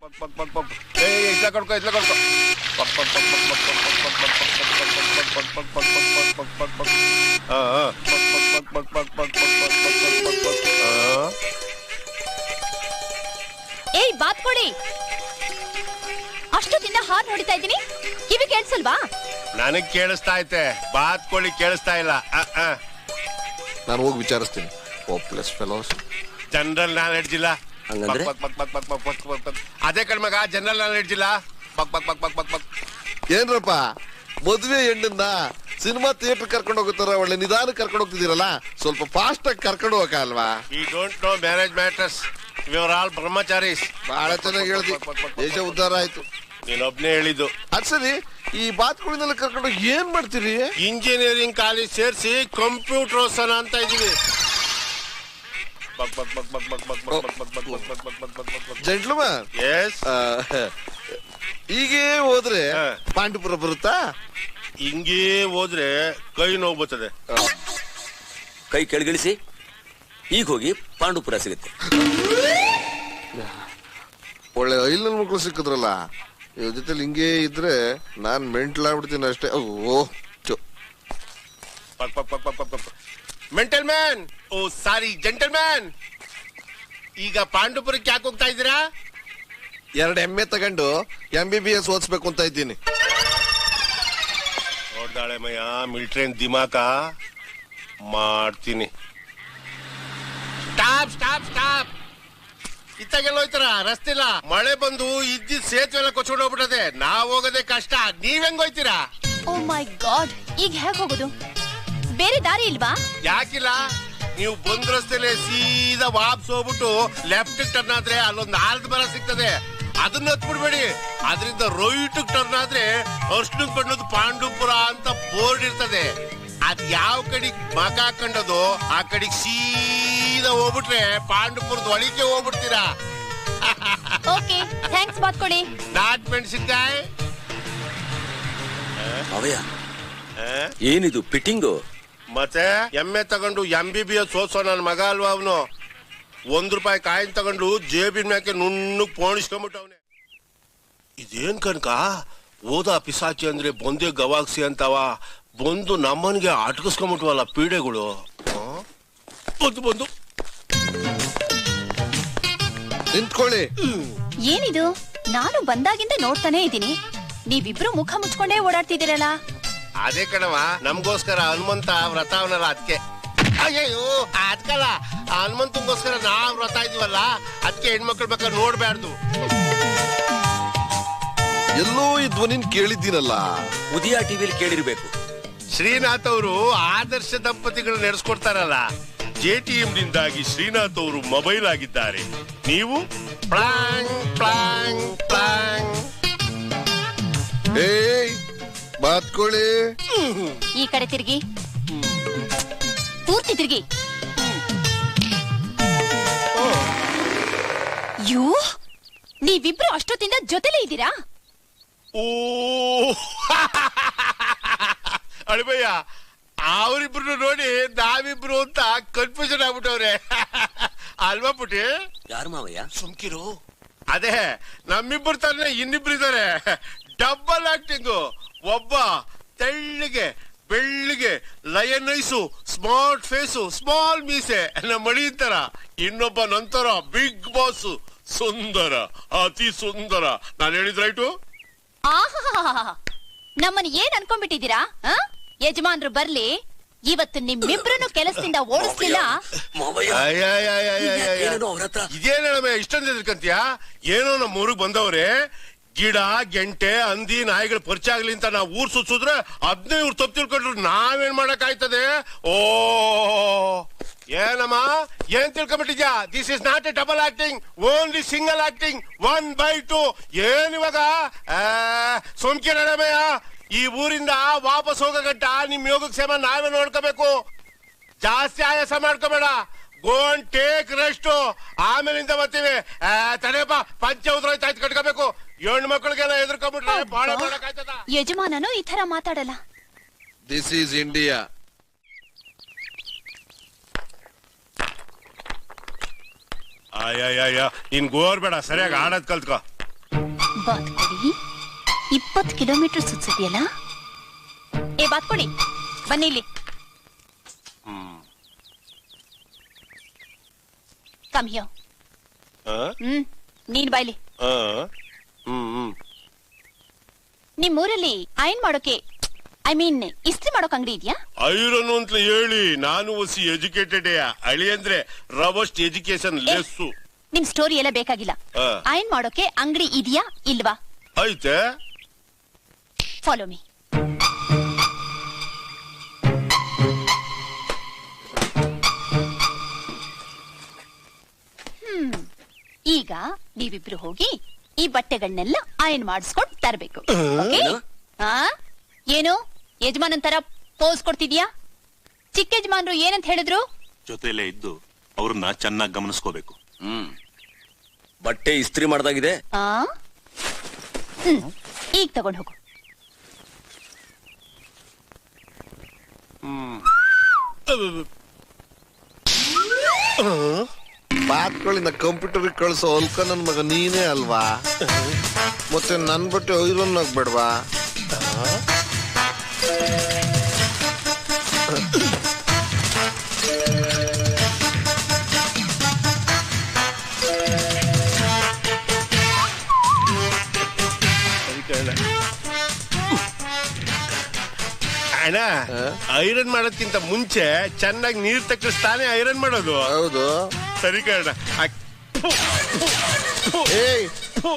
ಇಟ್ಲ ಕೊಡ್ಕೊ ಏಯ್ ಬಾತ್ ಕೊಡಿ. ಅಷ್ಟೊತ್ತಿಂದ ಹಾರ್ ನೋಡಿತಾ ಇದ್ದೀನಿ, ಕಿವಿ ಕೇಳಿಸಲ್ವಾ? ನನಗ್ ಕೇಳಿಸ್ತಾ ಐತೆ, ಬಾತ್ ಕೋಳಿ ಕೇಳಿಸ್ತಾ ಇಲ್ಲ. ನಾನು ಹೋಗಿ ವಿಚಾರಿಸ್ತೀನಿ. Hopeless fellows. ಜನರಲ್ ನಾಲೆಡ್ಜ್ ಇಲ್ಲ. ಅದೇ ಕಣ್ಮಗ, ಜನರಲ್ ನಾಲೆಡ್ಜ್ ಇಲ್ಲ. ಏನ್ರಪ್ಪ ಮದ್ವೆ ಹೆಣ್ಣನ್ನ ಸಿನಿಮಾ ಥಿಯೇಟರ್ ಕರ್ಕೊಂಡು ಹೋಗುತ್ತಾರ, ಒಳ್ಳೆ ನಿಧಾನ ಕರ್ಕೊಂಡು ಹೋಗ್ತಿದ್ದೀರಲ್ಲ, ಸ್ವಲ್ಪ ಫಾಸ್ಟ್ ಆಗಿ ಕರ್ಕೊಂಡು ಹೋಗಲ್ವಾ? We don't know marriage matters, we are all brahmacharis. ಬಹಳ ಚೆನ್ನಾಗಿ ಹೇಳ್ದಿ, ದೇಶ ಉದ್ಧಾರ ಆಯ್ತು. ನೀನೊಬ್ನೇ ಹೇಳಿದ್ದು. ಅದ್ ಸರಿ, ಈ ಬಾತ್ಕೋಳಿನೆಲ್ಲ ಕರ್ಕೊಂಡು ಏನ್ ಮಾಡ್ತೀರಿ? ಇಂಜಿನಿಯರಿಂಗ್ ಕಾಲೇಜ್ ಸೇರಿಸಿ ಕಂಪ್ಯೂಟರ್ ಓದ್ಸೋಣ ಅಂತ ಇದೀವಿ. Gentleman, yes. ಹೀಗೆ ಹೋದ್ರೆ ಪಾಂಡುಪುರ ಬರುತ್ತಾ? ಹಿಂಗೇ ಹೋದ್ರೆ ಕೈ ನೋವು ಬರ್ತದೆ. ಕೈ ಕೆಳಗಿಳಿಸಿ, ಈಗ ಹೋಗಿ ಪಾಂಡುಪುರ ಸಿಗುತ್ತೆ. ಒಳ್ಳೆ ಐಲ್ ಮಕ್ಕಳು ಸಿಕ್ಕಿದ್ರಲ್ಲ, ಇವ್ರ ಜೊತೆಲಿ ಹಿಂಗೆ ಇದ್ರೆ ನಾನ್ ಮೆಂಟ್ಲಾಗ್ಬಿಡ್ತೀನಿ ಅಷ್ಟೇ. ಮೆಂಟಲ್ ಮ್ಯಾನ್, ಓ ಸಾರಿ ಜೆಂಟಲ್ ಮ್ಯಾನ್. ಈಗ ಪಾಂಡುಪುರಕ್ಕೆ ಯಾಕೆ ಹೋಗ್ತಾ ಇದ್ದೀರಾ? 2 ಎಮ್ಮೆ ತಗೊಂಡು MBBS ಓದಿಸ್ಬೇಕು ಅಂತ ಇದ್ದೀನಿ. ನೋಡ್ದಾಳೆ ಮಯ್ಯ, ಮಿಲಿಟರಿ ದಿಮಾಕ ಮಾಡ್ತೀನಿ. Stop stop stop. ಇತ್ತಾಗೆಲ್ಲ ಹೋಯ್ತಾರ, ರಸ್ತೆ ಇಲ್ಲ, ಮಳೆ ಬಂದು ಇದ್ದಿದ್ ಸೇತುವೆ ಎಲ್ಲ ಕೊಚ್ಕೊಂಡು ಹೋಗ್ಬಿಟ್ಟದೆ. ನಾವ್ ಹೋಗೋದೇ ಕಷ್ಟ, ನೀವ್ ಹೆಂಗ್ ಹೋಯ್ತೀರಾ? ಓ ಮೈ ಗಾಡ್, ಈಗ ಹೇಗೆ ಹೋಗೋದು? ಬೇರೆ ದಾರಿ ಇಲ್ವಾ? ಯಾಕಿಲ್ಲ, ನೀವು ಬಂದ್ ರಸ್ತೆಲೆ ಸೀದಾ ವಾಪಸ್ ಹೋಗ್ಬಿಟ್ಟು ಲೆಫ್ಟ್ ಟರ್ನ್ ಆದ್ರೆ ಅಲ್ಲೊಂದು ಆಲ್ದ ಮರ ಸಿಗ್ತದೆ, ಅದನ್ನ ಹತ್ಬಿಡ್ಬೇಡಿ. ಅದರಿಂದ ರೈಟ್ ಟರ್ನ್ ಆದ್ರೆ ಅರ್ಶನ ಬಣ್ಣದ ಪಾಂಡುಪುರ ಅಂತ ಬೋರ್ಡ್ ಇರ್ತದೆ. ಅದ್ ಯಾವ ಕಡೆಗ್ ಮಕ ಹಾಕೊಂಡದು ಆ ಕಡೆಗ್ ಸೀದಾ ಹೋಗ್ಬಿಟ್ರೆ ಪಾಂಡುಪುರದ ಒಳಿಕೆ ಹೋಗ್ಬಿಡ್ತೀರಾ. ಓಕೆ, ಥ್ಯಾಂಕ್ಸ್ ಬಾತ್ ಕೊಡಿ. ನಾಟ್ ಮೆಣಸಿನ್ಕಾಯಿ. ಅವಯ್ಯ, ಏನಿದು ಫಿಟ್ಟಿಂಗು? ಮತ್ತೆ ಎಮ್ಮೆ ತಗೊಂಡು MBBS ಓದ್ಸೋ ನನ್ನ ಮಗ ಅಲ್ವಾ ಅವನು. ₹1 ಕಾಯಿನ್ ತಗೊಂಡು ಜೇಬಿನ ಮ್ಯಾಕೆ ನುಣ್ಣಗ್ ಪೋಣಿಸ್ಕೊಂಡ್ಬಿಟ್ಟವನೆ. ಇದೇನ್ ಕಣ್ಕ, ಓದಾ ಪಿಸಾಚಿ ಅಂದ್ರೆ ಬಂದೆ ಗವಾಗ್ಸಿ ಅಂತವ, ಬಂದು ನಮ್ಮನ್ಗೆ ಅಟ್ಕಿಸ್ಕೊಂಡ್ಬಿಟ್ವಲ್ಲ ಪೀಡೆಗಳು. ಬಂದು ನಿಂತ್ಕೊಳ್ಳಿ. ಏನಿದು? ನಾನು ಬಂದಾಗಿಂದ ನೋಡ್ತಾನೆ ಇದ್ದೀನಿ, ನೀವಿಬ್ರು ಮುಖ ಮುಚ್ಕೊಂಡೇ ಓಡಾಡ್ತಿದ್ದೀರಲ್ಲ. ಅದೇ ಕಣವ, ನಮ್ಗೋಸ್ಕರ ಹನುಮಂತ ವ್ರತ ಅವನಲ್ಲ, ಅದಕ್ಕೆ. ಅಯ್ಯೋ ಅದ್ಕಲ್ಲ, ಹನುಮಂತಂಗೋಸ್ಕರ ನಾವ್ ವ್ರತ ಇದೀವಲ್ಲ, ಅದಕ್ಕೆ ಹೆಣ್ಮಕ್ಳು ಬೇಕಾದ್ರೆ ನೋಡ್ಬಾರ್ದು. ಎಲ್ಲೋ ಈ ಧ್ವನಿನ್ ಕೇಳಿದ್ದೀನಲ್ಲ. ಉದಯ ಟಿವಿಲಿ ಕೇಳಿರ್ಬೇಕು. ಶ್ರೀನಾಥ್ ಅವರು ಆದರ್ಶ ದಂಪತಿಗಳು ನಡೆಸ್ಕೊಡ್ತಾರಲ್ಲ. JTM ನಿಂದಾಗಿ ಶ್ರೀನಾಥ್ ಅವರು ಮೊಬೈಲ್ ಆಗಿದ್ದಾರೆ. ನೀವು ಪ್ಲಾಂಗ್ ಪ್ಲಾಂಗ್ ಪ್ಲಾಂಗ್. ಏಯ್ ಬಾತ್ಕೋಳಿ, ಈ ಕಡೆ ತಿರ್ಗಿ, ಪೂರ್ತಿ ತಿರ್ಗಿ. ಯೂ, ನೀವಿಬ್ರು ಅಷ್ಟೊತ್ತಿಂದ ಜೊತೆಲೇ ಇದ್ದೀರಾ? ಓ ಅಳಿಬಯ್ಯ, ಅವರಿಬ್ರು ನೋಡಿ ನಾವಿಬ್ರು ಅಂತ ಕನ್ಫ್ಯೂಷನ್ ಆಗ್ಬಿಟ್ಟವ್ರೆ ಅಲ್ವಾ ಪುಟಿ? ಯಾರು ಮಾವಯ್ಯ? ಸುಮ್ಕಿರು. ಅದೇ ನಮ್ಮಿಬ್ರು ತಾನೆ ಇನ್ನಿಬ್ರು ಇದಾರೆ, ಡಬಲ್ ಆಕ್ಟಿಂಗು. ಒಬ್ಬ ತೆಳ್ಳಿಗೆ ಬೆಳ್ಳಿಗೆ lion eyes, smart face, small ಮೀಸೆ, ನಮ್ಮ ಮಣಿ ತರ. ಇನ್ನೊಬ್ಬ ನಂತರ ಬಿಗ್ ಬಾಸ್, ಸುಂದರ, ಅತಿ ಸುಂದರ. ನಾನು ಹೇಳಿದ್ ರೈಟು? ನಮ್ಮನ್ನ ಏನ್ ಅನ್ಕೊಂಡ್ಬಿಟ್ಟಿದ್ದೀರಾ? ಯಜಮಾನ್ರು ಬರ್ಲಿ, ಇವತ್ತು ನಿಮ್ಮಿಬ್ರನ್ನು ಕೆಲಸದಿಂದ ಓಡಿಸ್ಲಿಲ್ಲ. ಇದೇನಮ್ಮ ಇಷ್ಟೊಂದು ಎದ್ರಕಂತೀಯ? ಏನೋ ನಮ್ಮ ಊರಿಗೆ ಬಂದವ್ರೆ, ಗಿಡ ಗೆಂಟೆ ಹಂದಿ ನಾಯಿಗಳು ಪರಿಚಯ ಆಗ್ಲಿ ಅಂತ ನಾವು ಊರ್ ಸುತ್ತಿದ್ರೆ ಅದನ್ನೇ ಇವ್ರು ತಪ್ಪು ತಿಳ್ಕೊಂಡ್ರು. ನಾವೇನ್ ಮಾಡಕ್ ಆಯ್ತದೆ? ಓ ಏನಮ್ಮ, ಏನ್ ತಿಳ್ಕೊಂಡ್ಬಿಟ್ಟಿದ್ಯಾ? This is not a double acting, only single acting, 1/2. ಏನ್ ಇವಾಗ ಸೋಮ್ಕಿರಣಮಯ್ಯ, ಈ ಊರಿಂದ ವಾಪಸ್ ಹೋಗೋ ಗಂಟ ನಿಮ್ ಯೋಗಕ್ಷೇಮ ನಾವೇ ನೋಡ್ಕೋಬೇಕು. ಜಾಸ್ತಿ ಆಯಾಸ ಮಾಡ್ಕೋಬೇಡ. ಗೋ ಅಂಡ್ ಟೇಕ್ ರೆಸ್ಟ್, ಆಮೇಲಿಂದ ಬರ್ತೀವಿ. ತಡೆಯಪ್ಪ, ಪಂಚ ಉದ್ರೋಯ್ತಾಯ್ತು ಕಟ್ಕೋಬೇಕು. ಹೆಣ್ಣು ಮಕ್ಕಳಿಗೆಲ್ಲ ಎದುರ್ಕೊಂಡ್ಬಿಟ್ರೆ ಬಾಳ ಮಾಡಕ್ಕಾಯ್ತದ? ಯಜಮಾನನು ಈ ತರ ಮಾತಾಡಲ್ಲ. This is India. ಅಯ್ಯ ನೀನ್ ಗೋರ್ ಬೇಡ, ಸರಿಯಾಗಿ ಆಡೋದ್ ಕಲ್ತ್ಕೋ. ಬಾತ್ಕೊಡಿ 20 ಕಿಲೋಮೀಟರ್ ಸುತ್ತಿದೆಯಲ್ಲ. ಏ ಬಾತ್ಕೊಡಿ ಬನ್ನಿ ಇಲ್ಲಿ. Come here. ನೀನ್ ಬಾಯ್ಲಿ. ನಿಮ್ಮೂರಲ್ಲಿ ಐರನ್ ಮಾಡೋಕೆ ಇಸ್ತ್ರಿ ಮಾಡೋಕ್ ಅಂಗಡಿ ಇದೆಯಾ? ಐರನ್ ಅಂತ ಹೇಳಿ ನಾನು ಒಸಿ ಎಜುಕೇಟೆಡ್ ಅಳಿ ಅಂದ್ರೆ ರವಸ್ಟ್ ಎಜುಕೇಶನ್ ಲೆಸ್ಸು. ನಿಮ್ ಸ್ಟೋರಿ ಎಲ್ಲ ಬೇಕಾಗಿಲ್ಲ. ಐರನ್ ಮಾಡೋಕೆ ಅಂಗಡಿ ಇದೆಯಾ ಇಲ್ವಾ? ಐತೆ. Follow me. ಈಗ ನೀವಿಬ್ರು ಹೋಗಿ ಈ ಬಟ್ಟೆಗಳನ್ನೆಲ್ಲ ಐರನ್ ಮಾಡಿಸ್ಕೊಂಡು ತರಬೇಕು. ಏನು ಯಜಮಾನನ್ ತರ ಪೋಸ್ ಕೊಡ್ತಿದ್ಯಾ? ಚಿಕ್ಕ ಯಜಮಾನ್ರು ಏನಂತ ಹೇಳಿದ್ರು? ಜೊತೆಲೇ ಇದ್ದು ಅವ್ರನ್ನ ಚೆನ್ನಾಗಿ ಗಮನಿಸ್ಕೋಬೇಕು. ಬಟ್ಟೆ ಇಸ್ತ್ರಿ ಮಾಡ್ದಾಗಿದೆ. ಈಗ ತಗೊಂಡ್ ಹೋಗು. ಬಾತ್ಗಳಿಂದ ಕಂಪ್ಯೂಟರ್ ಕಳ್ಸೋ ಅಲ್ಕ ನನ್ ಮಗ ನೀನೇ ಅಲ್ವಾ? ಮತ್ತೆ ನನ್ ಬಟ್ಟೆ ಐರನ್ ಆಗ್ಬೇಡ್ವಾ? ಅಣ್ಣ, ಐರನ್ ಮಾಡೋದ್ಕಿಂತ ಮುಂಚೆ ಚೆನ್ನಾಗಿ ನೀರ್ ತಕ್ಕಿಸ್ತಾನೆ ಐರನ್ ಮಾಡೋದು. ಹೌದು. ಸರಿ ಕಣ.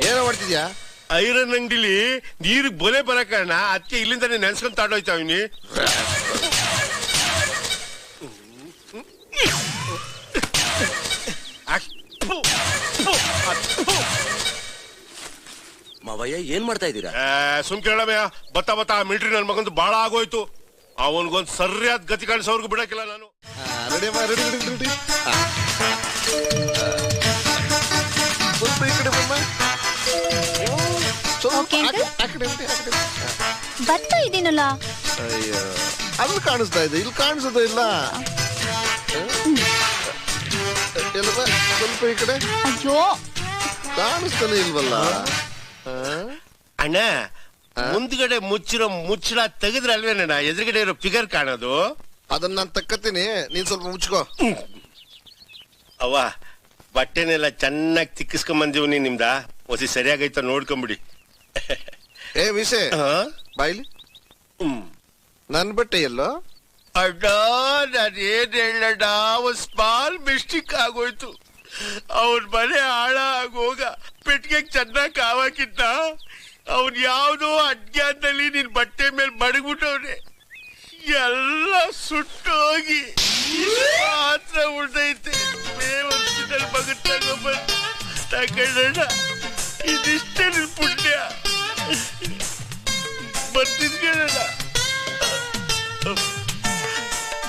ಏನೋ ಮಾಡ್ತಿದ್ಯಾ? ಐರನ್ ಅಂಗಡಿಲಿ ನೀರು ಬೊಲೆ ಬರಕಣ್ಣ, ಅದಕ್ಕೆ ಇಲ್ಲಿಂದಾನೆ ನೆನ್ಸ್ಕೊಂಡ್ ತಾಡೋಯ್ತಾವಿನಿ. ಮಾವಯ್ಯ ಏನ್ ಮಾಡ್ತಾ ಇದ್ದೀರಾ? ಸುಮ್ ಕೇಳಮಯ್ಯ, ಬತ್ತ ಮಿಲಿಟರಿ ನನ್ ಮಗಂದು ಬಾಳ ಆಗೋಯ್ತು. ಅವನ್ಗೊಂದ್ ಸರಿಯಾದ ಗತಿ ಕಾಣಿಸೋರ್ಗು ಬಿಡಕ್ಕಿಲ್ಲ ನಾನು. ಸ್ವಲ್ಪ ಈ ಕಡೆ ಬಮ್ಮ. ಬರ್ತಾ ಇದೀನಲ್ಲ. ಅಯ್ಯೋ, ಅಲ್ಲಿ ಕಾಣಿಸ್ತಾ ಇದೆ, ಇಲ್ಲಿ ಕಾಣಿಸೋದೇ ಇಲ್ಲ. ಸ್ವಲ್ಪ ಈ ಕಡೆ. ಅಯ್ಯೋ, ಕಾಣಿಸ್ತಾನೆ ಇಲ್ವಲ್ಲ. ಅಣ್ಣ, ಮುಂದ್ಗಡೆ ಮುಚ್ಚಿರೋ ಮುಚ್ಚಳ ತೆಗೆದ್ರೆ ಅಲ್ವೇನ ಎದುರುಗಡೆ ಇರೋ ಫಿಗರ್ ಕಾಣೋದು? ಅದನ್ನ ನಾನ್ ತಕ್ಕತ್ತೀನಿ, ನೀನ್ ಸ್ವಲ್ಪ ಮುಚ್ಕೋ. ಅವ್ವ, ಬಟ್ಟೆನೆಲ್ಲ ಚೆನ್ನಾಗಿ ತಿಕ್ಕಿಸ್ಕೊಂಡ್ ಬಂದೀವಿ. ನಿಮ್ದ ಹೊಸಿ ಸರಿಯಾಗೈತ ನೋಡ್ಕೊಂಬಿಡಿ. ಏ ವಿಷಯ ಬಾಯ್ಲಿ, ನನ್ ಬಟ್ಟೆ ಎಲ್ಲೋ? ಅಡ್ಡ, ನಾನು ಏನ್ ಹೇಳಣ್ಣ, ಒಂದ್ ಸ್ಮಾಲ್ ಮಿಸ್ಟೇಕ್ ಆಗೋಯ್ತು. ಅವನ್ ಮನೆ ಹಾಳ ಆಗೋಗ ಪೆಟ್ಟಿಗೆ ಚೆನ್ನಾಗ್ ಕಾವಾಕಿದ್ದ. ಅವನ್ ಯಾವ್ದೋ ಅಜ್ಞಾನದಲ್ಲಿ ನಿನ್ ಬಟ್ಟೆ ಮೇಲೆ ಬಡಗ್ಬಿಟ್ಟವ್ನೆ. ಎಲ್ಲ ಸುಟ್ಟೋಗಿ ಮಾತ್ರ ಉಳ್ದೈತೆ. ಮೇವರ್ಸಿದಲ್ಲಿ ಮಗ ತಗೊಂಡ್ಬಂದು ತಗೊಂಡಣ್ಣ. ಇದಿಷ್ಟೇ ನಿನ್ ಪುಣ್ಯ. ಬರ್ತಿದ್ಗೇಳಣ್ಣ,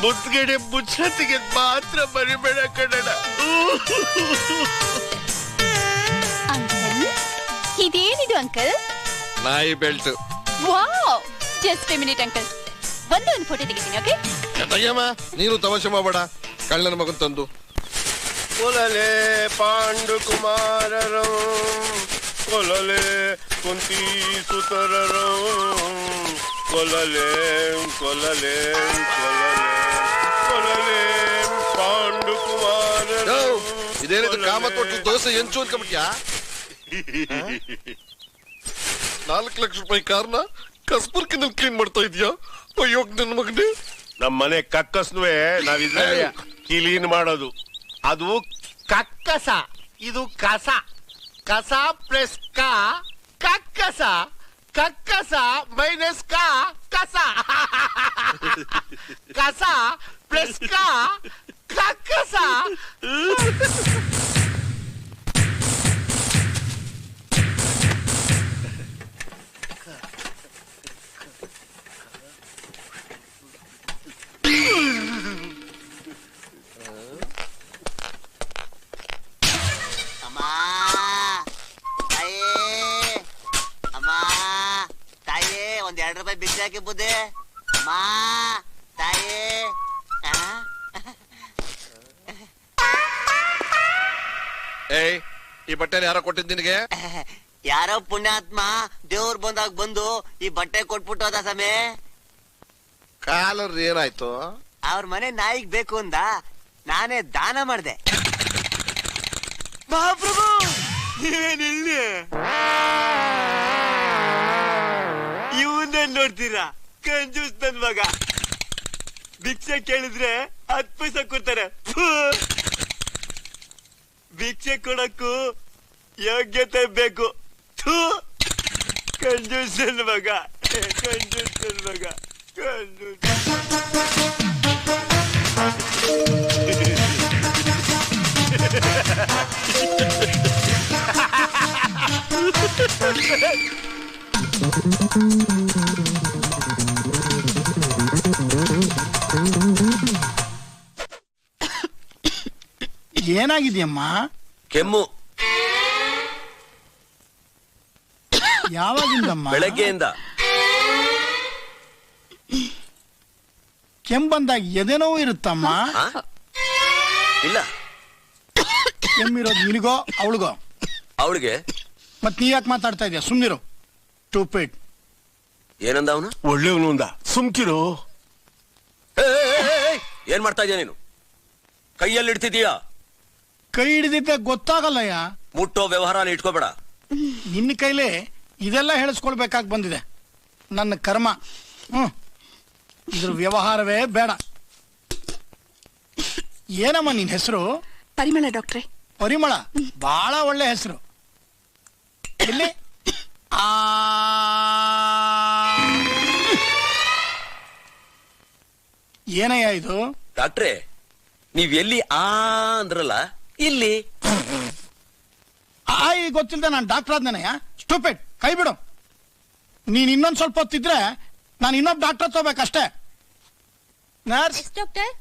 ಮುದ್ಗಡೆ ಮುಚ್ಚತ್ತಿಗೆ ಮಾತ್ರ ಮರಿಬೇಡ ಕಣಣ್ಣ. ಅಂಕಲ್, ಇದೇನಿದು ಅಂಕಲ್? ನಾಯಿ belt. Wow, just A minute uncle, ಒಂದು ಫೋಟೋ ತೆಗಿತೀನಿ. ಓಕೆ? ತೆಗಿಯಮ್ಮ, ನೀನು ತಮಾಷೆ ಮಾಡಬೇಡ. ಕಳ್ಳನ ಮಗನ್ ತಂದು ಕೊಲಲೆ ಪಾಂಡು ಕುಮಾರರು, ಕೊಲಲೆ ಕುಂತಿ ಸುತರರು, ಕೊಲಲೆ ಕೊಲಲೆ ಕೊಲಲೆ ಕೊಲಲೆ ಪಾಂಡು ಕುಮಾರರು. ಇದೇನಿದು ಕಾಮತ್ ಕೊಟ್ಟು ದೋಸೆ ಎಂಚು ಅನ್ಕೊಂಬಿಟ್ಯಾ? 4 ಲಕ್ಷ ರೂಪಾಯಿ ಕಾರ್ನ ಕಸ್ಬರ್ಕಿನಲ್ಲಿ ಕ್ಲೀನ್ ಮಾಡ್ತಾ ಇದೀಯಾ? ಅಯ್ಯೋ ನನ್ನ ಮಗನೇ. ನಮ್ಮ ಮನೆ ಕಕ್ಕಸ್ನುವೆ ನಾವಿದ್ರೆ ಕ್ಲೀನ್ ಮಾಡೋದು. ಅದು ಕಕ್ಕಸ, ಇದು ಕಸ. ಕಸ ಪ್ಲಸ್ ಕ ಕಕ್ಕಸ, ಕಕ್ಕಸ ಮೈನಸ್ ಕ ಕಸ. ಕಸ ಪ್ಲಸ್ ಕ ಕಕ್ಕಸ. ಒಂದ್ 2 ರೂಪಾಯಿ ಬಿಸಿ ಹಾಕಿ ಬುದ್ಧಿ. ಮಾ ತಾಯಿ, ಏಯ್, ಈ ಬಟ್ಟೆನ ಯಾರೋ ಕೊಟ್ಟಿದ್ ನಿನಗೆ? ಯಾರೋ ಪುಣ್ಯಾತ್ಮ ದೇವ್ರ ಬಂದಾಗ ಬಂದು ಈ ಬಟ್ಟೆ ಕೊಟ್ಬಿಟ್ಟು ಹೋದ ಸಮೇ. ಕಾಲರ್ ಏನಾಯ್ತು? ಅವ್ರ ಮನೆ ನಾಯಿಗ್ ಬೇಕು ಅಂದ, ನಾನೇ ದಾನ ಮಾಡ್ದೆ. ಮಹಾಪ್ರಭು ನೀವೇನಿಲ್ಲಿ ಇವನ್ನೇ ನೋಡ್ತೀರಾ? ಕಂಜೂಸ್ ನನ್ ಮಗ. ಭಿಕ್ಷೆ ಕೇಳಿದ್ರೆ 10 ಪೈಸೆ ಕೊಡ್ತಾರೆ. ಭಿಕ್ಷೆ ಕೊಡಕ್ಕೂ ಯೋಗ್ಯತೆ ಬೇಕು. ಕಂಜೂಸ್ ನನ್ ಮಗ, ಕಂಜೂಸ್ ನನ್ ಮಗ, ಕಂಜೂಸ್. ಏನಾಗಿದೆಯಮ್ಮ? ಕೆಮ್ಮು. ಯಾವಾಗಿಂದಮ್ಮ? ಬೆಳಗ್ಗೆಯಿಂದ. ಕೆಮ್ಮು ಬಂದಾಗ ಎದೆನೋವು ಇರುತ್ತಮ್ಮ? ಇಲ್ಲ. ಕೆಮ್ಮಿರೋದು ನಿನಗೋ ಅವಳಿಗೋ? ಅವಳಿಗೆ. ಮತ್ ನೀ ಯಾಕೆ ಮಾತಾಡ್ತಾ ಇದೀಯ? ಸುಮ್ನಿರು. ಸ್ಟೂಪಿಡ್. ಏನಂದ ಅವನು? ಒಳ್ಳೆಯವನು ಅಂದ, ಸುಮ್ಕಿರು. ಏನ್ ಮಾಡ್ತಾ ಇದೀಯ ನೀನು? ಕೈಯಲ್ಲಿ ಇಡ್ತಿದೀಯಾ? ಕೈ ಹಿಡಿದಿದ್ದೆ ಗೊತ್ತಾಗಲ್ಲಯ್ಯ. ಮುಟ್ಟೋ ವ್ಯವಹಾರ ಇಟ್ಕೋಬೇಡ. ನಿನ್ನ ಕೈಲೇ ಇದೆಲ್ಲ ಹೇಳಿಸ್ಕೊಳ್ಬೇಕಾಗಿ ಬಂದಿದೆ. ನನ್ನ ಕರ್ಮ. ಇದ್ರ ವ್ಯವಹಾರವೇ ಬೇಡ. ಏನಮ್ಮ ನಿನ್ ಹೆಸರು? ಪರಿಮಳ ಡಾಕ್ಟ್ರೆ. ಪರಿಮಳ ಬಹಳ ಒಳ್ಳೆ ಹೆಸರು. ಇಲ್ಲಿ ಏನಯ್ಯ ಇದು? ಡಾಕ್ಟ್ರೆ, ನೀವ್ ಎಲ್ಲಿ ಅಂದ್ರಲ್ಲ, ಇಲ್ಲಿ ಗೊತ್ತಿಲ್ದೆ ನಾನು ಡಾಕ್ಟರ್ ಆದ್ನೇನಯ್ಯ? ಸ್ಟೂಪಿಡ್. ಕೈ ಬಿಡು. ನೀನ್ ಇನ್ನೊಂದ್ ಸ್ವಲ್ಪ ಹೊತ್ತಿದ್ರೆ ನಾನು ಇನ್ನೊಬ್ಬ ಡಾಕ್ಟರ್ ತಗೋಬೇಕಷ್ಟೇ. ನರ್ಸ್, ಡಾಕ್ಟರ್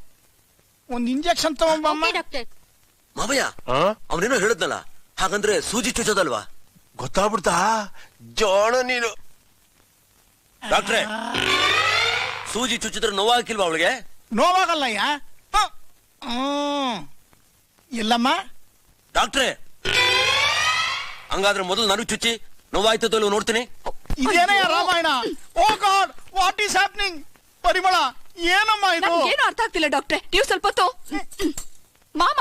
ಒಂದ್ ಇಂಜೆಕ್ಷನ್ ತಗೊಂಬಮ್ಮ. ಡಾಕ್ಟರ್. ಮಾವಯ್ಯ, ಅವನೇನೋ ಹೇಳಿದ್ನಲ್ಲ, ಹಾಗಂದ್ರೆ ಸೂಜಿ ಚುಚ್ಚೋದಲ್ವಾ? ಗೊತ್ತಾಗ್ಬಿಡ್ತಾ? ಜೋಣ ನೀನು. ಡಾಕ್ಟ್ರೆ, ಸೂಜಿ ಚುಚ್ಚಿದ್ರೆ ನೋವಾಗಿಲ್ವಾ ಅವಳಿಗೆ? ನೋವಾಗಲ್ಲಯ್ಯ. ಇಲ್ಲಮ್ಮ. ಡಾಕ್ಟ್ರೆ, ಹಂಗಾದ್ರೆ ಮೊದಲು ನನಗೆ ಚುಚ್ಚಿ ನೋವಾಯ್ತದೋ ಇಲ್ವೋ ನೋಡ್ತೀನಿ. ಇದೇನಯ್ಯ ರಾಮಾಯಣ? ಓ ಗಾಡ್, ವಾಟ್ ಈಸ್ ಹ್ಯಾಪನಿಂಗ್? ಪರಿಮಳ, ಏನಮ್ಮ ಇದು? ಏನು ಅರ್ಥ ಆಗ್ತಿಲ್ಲ ಡಾಕ್ಟ್ರೆ. ನೀವು ಸ್ವಲ್ಪ ಹೊತ್ತು ಮಾಮ,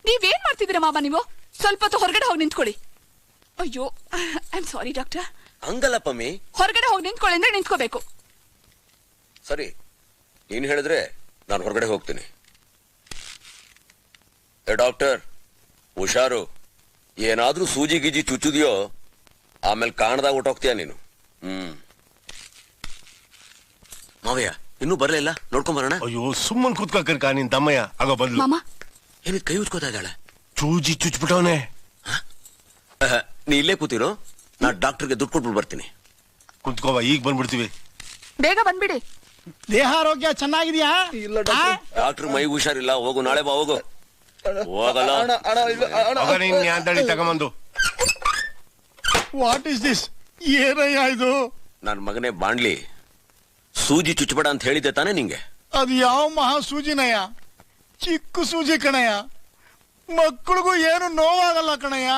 ನೀವೇನ್ ಮಾಡ್ತಿದ್ದೀರಾ ಮಾಮ? ನೀವು ಸ್ವಲ್ಪ ಹೊತ್ತು ಹೊರಗಡೆ ಹೋಗಿ ನಿಂತ್ಕೊಳ್ಳಿ. ಅಯ್ಯೋ, ಐ ಆಮ್ ಸಾರಿ ಡಾಕ್ಟರ್. ಹಂಗಲ್ಲ ಪಮ್ಮಿ, ಹೊರಗಡೆ ಹೋಗಿ ನಿಂತ್ಕೊಳ್ಳಿ ಅಂದ್ರೆ ನಿಂತ್ಕೋಬೇಕು. ಸರಿ, ನೀನ್ ಹೇಳಿದ್ರೆ ನಾನು ಹೊರಗಡೆ ಹೋಗ್ತೀನಿ. ಡಾಕ್ಟರ್, ಹುಷಾರು. ಏನಾದ್ರೂ ಸೂಜಿ ಗೀಜಿ ಚುಚ್ಚುದಿಯೋ ಆಮೇಲೆ ಕಾಣದಾಗ ಹೊಟ್ಟೋಗ್ತೀಯ ನೀನು. ಮಾವಯ್ಯ ಇನ್ನೂ ಬರ್ಲಿಲ್ಲ, ನೋಡ್ಕೊಂಡ್ ಬರೋಣ. ಅಯ್ಯೋ, ಸುಮ್ಮನ್ ಕೂತ್ಕೋಕ ನಿನ್ ತಮ್ಮಯ್ಯ. ಆಗ ಬಂದ್ಲು. ಮಾಮ, ಏನಿದ್ ಕೈ ಉಚ್ಕೋತಾ ಇದ್ದಾಳೆ? ಚೂಜಿ ಚುಚ್ಬಿಟ್ಟವನೆ. ನೀ ಇಲ್ಲೇ ಕೂತಿರೋ, ನಾ ಡಾಕ್ಟರ್ಗೆ ದುಡ್ಡು ಕೊಟ್ಬಿಟ್ಟು ಬರ್ತೀನಿ. ಕುಂತ್ಕೋವ, ಈಗ ಬಂದ್ಬಿಡ್ತೀವಿ. ಬೇಗ ಬಂದ್ಬಿಡಿ. ದೇಹ ಆರೋಗ್ಯ ಚೆನ್ನಾಗಿದ್ಯಾ? ಡಾಕ್ಟರ್ ಮೈ ಹುಷಾರಿಲ್ಲ, ಹೋಗು, ನಾಳೆ ಬಾ. ಹೋಗು. ಹೋಗಲ್ಲ. ನ್ಯಾಂತಳಿ ತಗೊಂಬಂದು. What is this? ಏನಯ್ಯ ಇದು? ನನ್ ಮಗನೇ ಬಾಣ್ಲಿ, ಸೂಜಿ ಚುಚ್ಚಬೇಡ ಅಂತ ಹೇಳಿದ್ದೆ ತಾನೇ ನಿಂಗೆ? ಅದು ಯಾವ ಮಹಾ ಸೂಜಿನಯ್ಯ? ಚಿಕ್ಕ ಸೂಜಿ ಕಣಯ್ಯ. ಮಕ್ಕಳಿಗೂ ಏನು ನೋವಾಗಲ್ಲ ಕಣಯ್ಯ.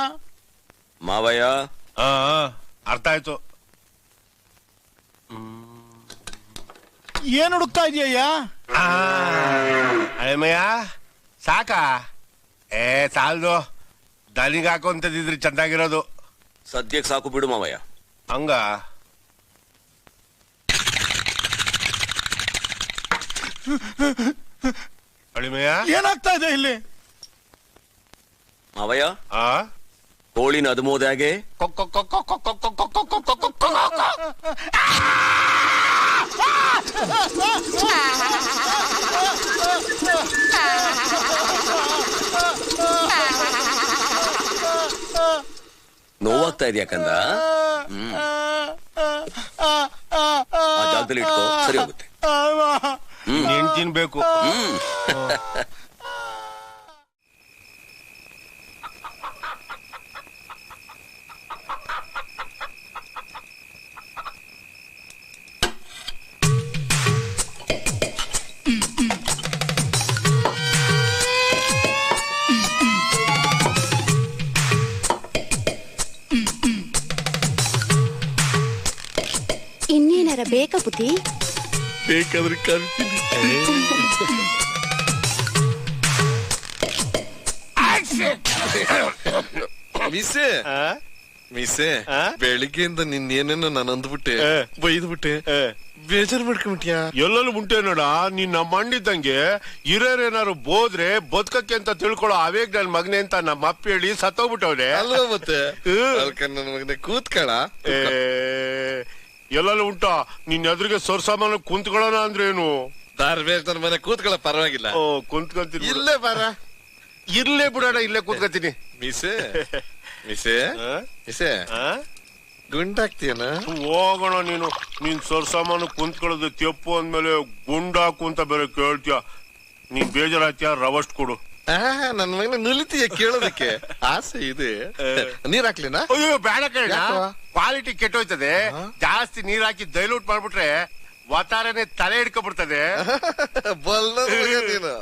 ಮಾವಯ್ಯ, ಅರ್ಥ ಆಯ್ತು. ಏನ್ ಹುಡುಕ್ತಾ ಇದೀಯಯ್ಯ? ಅಯ್ಯಮ್ಮಯ್ಯ, ಸಾಕಾ? ಸಾಲ್ದು. ದನಿಗೆ ಹಾಕೊಂತದಿದ್ರಿ ಚೆನ್ನಾಗಿರೋದು. ಸದ್ಯಕ್ಕೆ ಸಾಕು ಬಿಡು ಮಾವಯ್ಯ. ಹಂಗ ಅಳಿಮಯ್ಯ, ಏನಾಗ್ತಾ ಇದೆ ಇಲ್ಲಿ? ಮಾವಯ್ಯ, ಕೋಳಿನ ಅದುಮೋದಾಗೆ ನೋವಾಗ್ತಾ ಇದೆಯಾ ಕಂದ? ಆ ಜಾಗದಲ್ಲಿ ಇಟ್ಕೋ, ಸರಿ ಹೋಗುತ್ತೆ. ನೀನ್ ತಿನ್ಬೇಕು. ಏನಾರ ಬೇಕಾ ಬುದ್ಧಿ? ಬೇಕಾದ್ರೆ ಕರಿತೀನಿ. ಮಿಸೆ ಮಿಸೆ, ಬೆಳಿಗ್ಗೆಯಿಂದ ನಿನ್ನೇನೇನೋ ನಾನು ಅಂದ್ಬಿಟ್ಟೆ, ಬೈದ್ಬಿಟ್ಟೆ, ಬೇಜಾರು ಮಾಡ್ಕೊಂಬಿಟ್ಯಾ? ಎಲ್ಲೆಲ್ಲೂ ಉಂಟೆ ನೋಡ. ನೀನ್ ನಮ್ಮ ಮಂಡಿದ್ದಂಗೆ ಹಿರಿಯರೇನಾರು ಬೋದ್ರೆ ಬದುಕಕ್ಕೆ ಅಂತ ತಿಳ್ಕೊಳ್ಳೋ ಅವೇಗ್ ನನ್ ಮಗನೆ ಅಂತ ನಮ್ಮ ಅಪ್ಪ ಹೇಳಿ ಸತ್ತೋಗ್ಬಿಟ್ಟವ್ರೆ ಅಲ್ವಾ ಮತ್ತೆ. ನನ್ನ ಮಗನೆ ಕೂತ್ಕಳ. ಎಲ್ಲೆಲ್ಲೂ ಉಂಟಾ? ನಿನ್ ಎದುರಿಗೆ ಸೊರ್ಸಾಮಾನ ಕುಂತ್ಕೊಳ್ಳೋಣ ಅಂದ್ರೆ ಏನು? ದಾರ್ಬೇಸ್ ನನ್ನ ಮನೆ ಕೂತ್ಕೊಳ್ಳ, ಪರವಾಗಿಲ್ಲ. ಕುಂತ್ಕೊಂತೀನಿ. ಇಲ್ಲೇ ಬಾರ. ಇರ್ಲೇ ಬಿಡೋಣ, ಇಲ್ಲೇ ಕೂತ್ಕೊತೀನಿ. ಮಿಸೆ ಮಿಸೆ ಮಿಸೆ, ಗುಂಡಾಕ್ತೀಯನ? ಹೋಗೋಣ. ನೀನ್ ಸೊರ್ಸಾಮಾನು ಕುಂತ್ಕೊಳ್ಳೋದು ತೆಪ್ಪು ಅಂದ್ಮೇಲೆ ಗುಂಡಾಕು ಅಂತ ಬೇರೆ ಕೇಳ್ತೀಯ. ನೀನ್ ಬೇಜಾರಾಯ್ತೀಯ? ರವಸ್ಟ್ ಕೊಡು. ನನ್ ಮಗನ ನುಲಿತೀಯ ಕೇಳೋದಕ್ಕೆ ಆಸೆ ಇದೆ. ನೀರ್ ಹಾಕ್ಲಿನಾ? ಅಯ್ಯೋ ಬೇಡ ಕೇಳ, ಕ್ವಾಲಿಟಿ ಕೆಟ್ಟೋಯ್ತದೆ. ಜಾಸ್ತಿ ನೀರ್ ಹಾಕಿ ಡೈಲ್ಯೂಟ್ ಮಾಡ್ಬಿಟ್ರೆ ವಾತಾರನೆ ತಲೆ ಹಿಡ್ಕೊಬಿಡ್ತದೆ. ನೀನು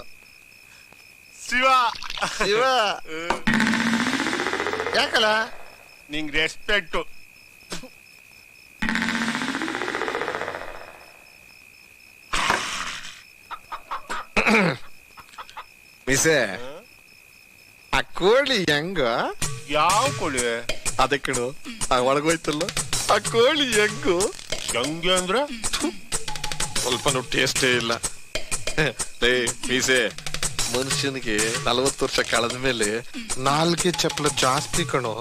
ಶಿವ ಶಿವ ಯಾಕಲ್ಲ ನಿಂಗ್ ರೆಸ್ಪೆಕ್ಟ್. ಮಿಸೆ, ಆ ಕೋಳಿ ಹೆಂಗ? ಯಾವ ಕೋಳಿ? ಅದೇ ಕಣು, ಒಳಗೋಯ್ತಲ್ಲ ಆ ಕೋಳಿ ಹೆಂಗು? ಹೆಂಗೆ ಅಂದ್ರೆ ಸ್ವಲ್ಪನೂ ಟೇಸ್ಟೇ ಇಲ್ಲ. ಮೀಸೆ, ಮನುಷ್ಯನಿಗೆ 40 ವರ್ಷ ಕಳೆದ ಮೇಲೆ ನಾಲ್ಗೆ ಚಪ್ಪಲ ಜಾಸ್ತಿ ಕಣೋ.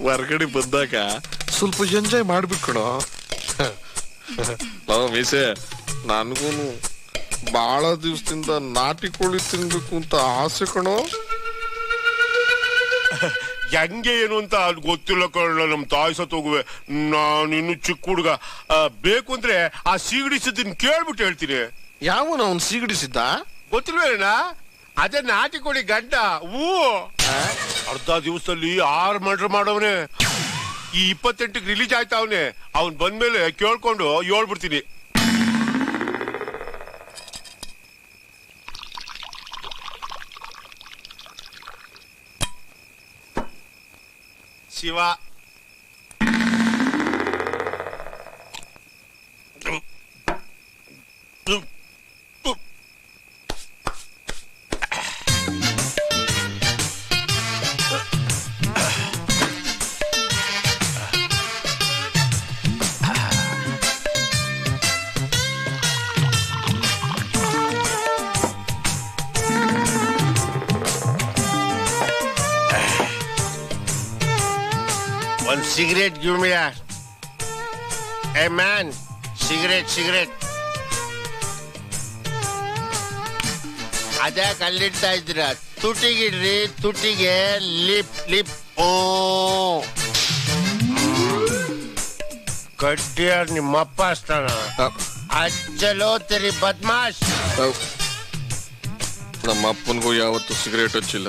ಹೊರ್ಗಡೆ ಬಂದಾಗ ಸ್ವಲ್ಪ ಎಂಜಾಯ್ ಮಾಡ್ಬೇಕು ಕಣೋ. ಮೀಸೆ, ನನ್ಗೂನು ಬಹಳ ದಿವಸದಿಂದ ನಾಟಿ ಕೋಳಿ ತಿನ್ಬೇಕು ಅಂತ ಆಸೆ ಕಣೋ. ಹೆಂಗೆ ಏನು ಅಂತ ಅದು ಗೊತ್ತಿಲ್ಲ ಕಣ. ನಮ್ ತಾಯಿ ಸತ್ತೋಗುವೆ, ನಾನಿನ್ನು ಚಿಕ್ಕ ಹುಡುಗ. ಬೇಕು ಅಂದ್ರೆ ಆ ಸೀಗಡಿ ಸಿದ್ದಿನ ಕೇಳ್ಬಿಟ್ಟು ಹೇಳ್ತೀನಿ. ಯಾವನ ಅವ್ನು ಸೀಗಡಿಸಿದ್ದ? ಗೊತ್ತಿಲ್ವೇನ? ಅದೇ ನಾಟಿ ಕೋಳಿ ಗಡ್ಡ. ಅರ್ಧ ದಿವಸದಲ್ಲಿ 6 ಮರ್ಡರ್ ಮಾಡವನೆ. ಈ 28ಕ್ಕೆ ರಿಲೀಸ್ ಆಯ್ತಾ ಅವನೇ. ಅವ್ನ್ ಬಂದ್ಮೇಲೆ ಕೇಳ್ಕೊಂಡು ಹೇಳ್ಬಿಡ್ತೀನಿ. Shiva one cigarette, give me that. Hey man, cigarette. ಅದೇ ಕಲ್ಲಿಡ್ತಾ ಇದ್ರ, ತುಟಿಗಿಡ್ರಿ, ತುಟಿಗೆ ಲಿಪ್. ಓ ಕಡ್ಡಿಯಾರ್ ನಿಮ್ಮಪ್ಪ ಅಷ್ಟಾನ. ಅಜ್ಜಲೋ ತೆರಿ ಬದ್ಮಾಶ್. ನಮ್ಮ ಅಪ್ಪನ್ಗೂ ಯಾವತ್ತು ಸಿಗರೇಟ್ ಹಚ್ಚಿಲ್ಲ.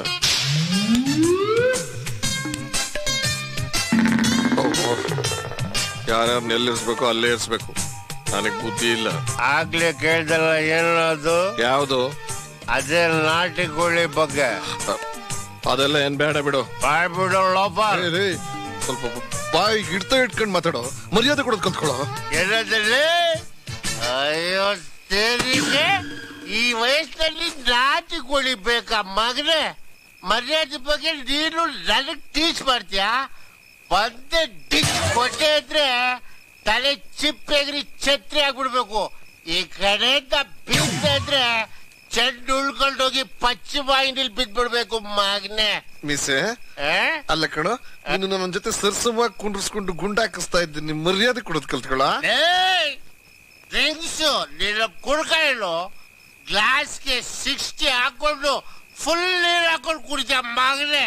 ಯಾರ್ಯಾರನ್ನ ಎಲ್ಲಿರ್ಸ್ಬೇಕು ಅಲ್ಲೇ ಇರ್ಸ್ಬೇಕು. ನನಗ್ ಬುದ್ಧಿ ಇಲ್ಲ. ಆಗ್ಲೇ ಕೇಳ್ದಲ್ಲ ಏನದು? ಯಾವ್ದು? ಅದೇ ನಾಟಿ ಕೋಳಿ ಬಗ್ಗೆ. ಅದೆಲ್ಲ ಏನ್ ಬೇಡ ಬಿಡು. ಬಾಯ್ ಬಿಡೋ ಲೋಪ. ಸ್ವಲ್ಪ ಬಾಯಿ ಗಿಡ್ತಾ ಇಟ್ಕೊಂಡ್ ಮಾತಾಡೋ, ಮರ್ಯಾದೆ ಕೊಡೋದ್ ಕಲ್ತ್ಕೊಳ್ಳೋ. ಎಲ್ಲದಲ್ಲಿ ಅಯ್ಯೋ ಸೇರಿಗೆ ಈ ವಯಸ್ಸಲ್ಲಿ ನಾಟಿ ಕೋಳಿ ಬೇಕಾ ಮಗನೇ? ಮರ್ಯಾದೆ ಬಗ್ಗೆ ನೀನು ನನಗ್ ಟೀಚ್ ಮಾಡ್ತೀಯಾ? ಬಂದೆ ಡಿಚ್ ಕೊಟ್ಟೆ ಇದ್ರೆ ತಲೆ ಚಿಪ್ಪೆಗ್ರಿ ಛತ್ರಿ ಆಗ್ಬಿಡ್ಬೇಕು. ಈ ಕಡೆಯಿಂದ ಬೀಳ್ತಾ ಇದ್ರೆ ಚೆಂಡು ಉಳ್ಕೊಂಡೋಗಿ ಪಶ್ಚಿಮ ಬಾಯಿನಲ್ಲಿ ಬಿದ್ಬಿಡ್ಬೇಕು ಮಗನೆ. ಮಿಸೆ ಅಲ್ಲ ಕಣೋ, ನೀನು ನನ್ನ ಜೊತೆ ಸರ್ಸವಾಗಿ ಕುಂಡ್ರಿಸ್ಕೊಂಡು ಗುಂಡಾಕಿಸ್ತಾ ಇದ್ದೀನಿ. ಮರ್ಯಾದೆ ಕೊಡೋದ್ ಕಲ್ತ್ಕೊಳ್ಳ. ಡ್ರಿಂಕ್ಸ್ ನಿನ್ನ ಕುಡ್ಕೊಳ್ಳು. ಗ್ಲಾಸ್ಗೆ 60 ಹಾಕೊಂಡು ಫುಲ್ ನೀರ್ ಹಾಕೊಂಡು ಕುಡಿತ ಮಗನೆ.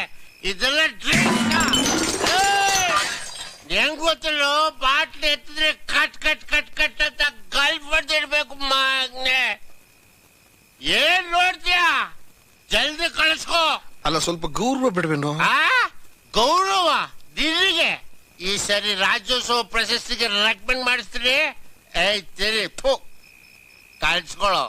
ಇದೆಲ್ಲ ಡ್ರಿಂಕ್ಸ್. ಹೆಂಗ್ ಗೊತ್ತಿಲ್ಲ, ಬಾಟ್ಲಿ ಎತ್ತಿದ್ರೆ ಕಟ್ ಅಂತ ಗಲ್ಫ್ ಹೊಡೆದಿಡ್ಬೇಕು ಮಗನೆ. ಏನ್ ನೋಡ್ತೀಯ? ಜಲ್ದಿ ಕಳಿಸ್ಕೋ. ಅಲ್ಲ ಸ್ವಲ್ಪ ಗೌರವ ಬಿಡ್ವೇನೋ? ಗೌರವ ನಿನಗೆ? ಈ ಸರಿ ರಾಜ್ಯೋತ್ಸವ ಪ್ರಶಸ್ತಿಗೆ ರೆಕಮೆಂಡ್ ಮಾಡಿಸ್ತೀನಿ. ತೆರಿ ಕಳ್ಸ್ಕೊಳೋ.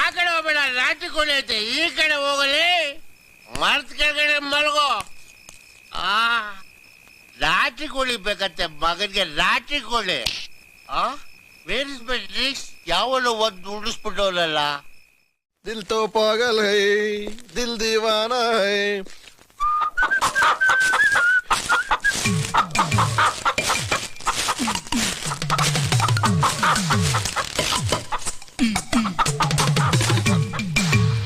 ಆ ಕಡೆ ಹೋಗ್ಬೇಡ, ನಾಟಿ ಕೋಳಿ ಐತೆ. ಈ ಕಡೆ ಹೋಗಲಿ, ಮರ್ತ್ ಕೆಳಗಡೆ ಮಲ್ಗೋ. ಕೋಳಿ ಬೇಕಂತೆ ಮಗನಿಗೆ ನಾಟಿ ಕೋಳಿ. Where is my drinks? ಯಾವಳು ಒಂದು ಉಳಿಸ್ಬಿಟ್ಟವಲ್ಲ. ದಿಲ್ ತೋ ಪಾಗಲ್ ಹೈ ದಿಲ್ ದೀವಾನಾ ಹೈ.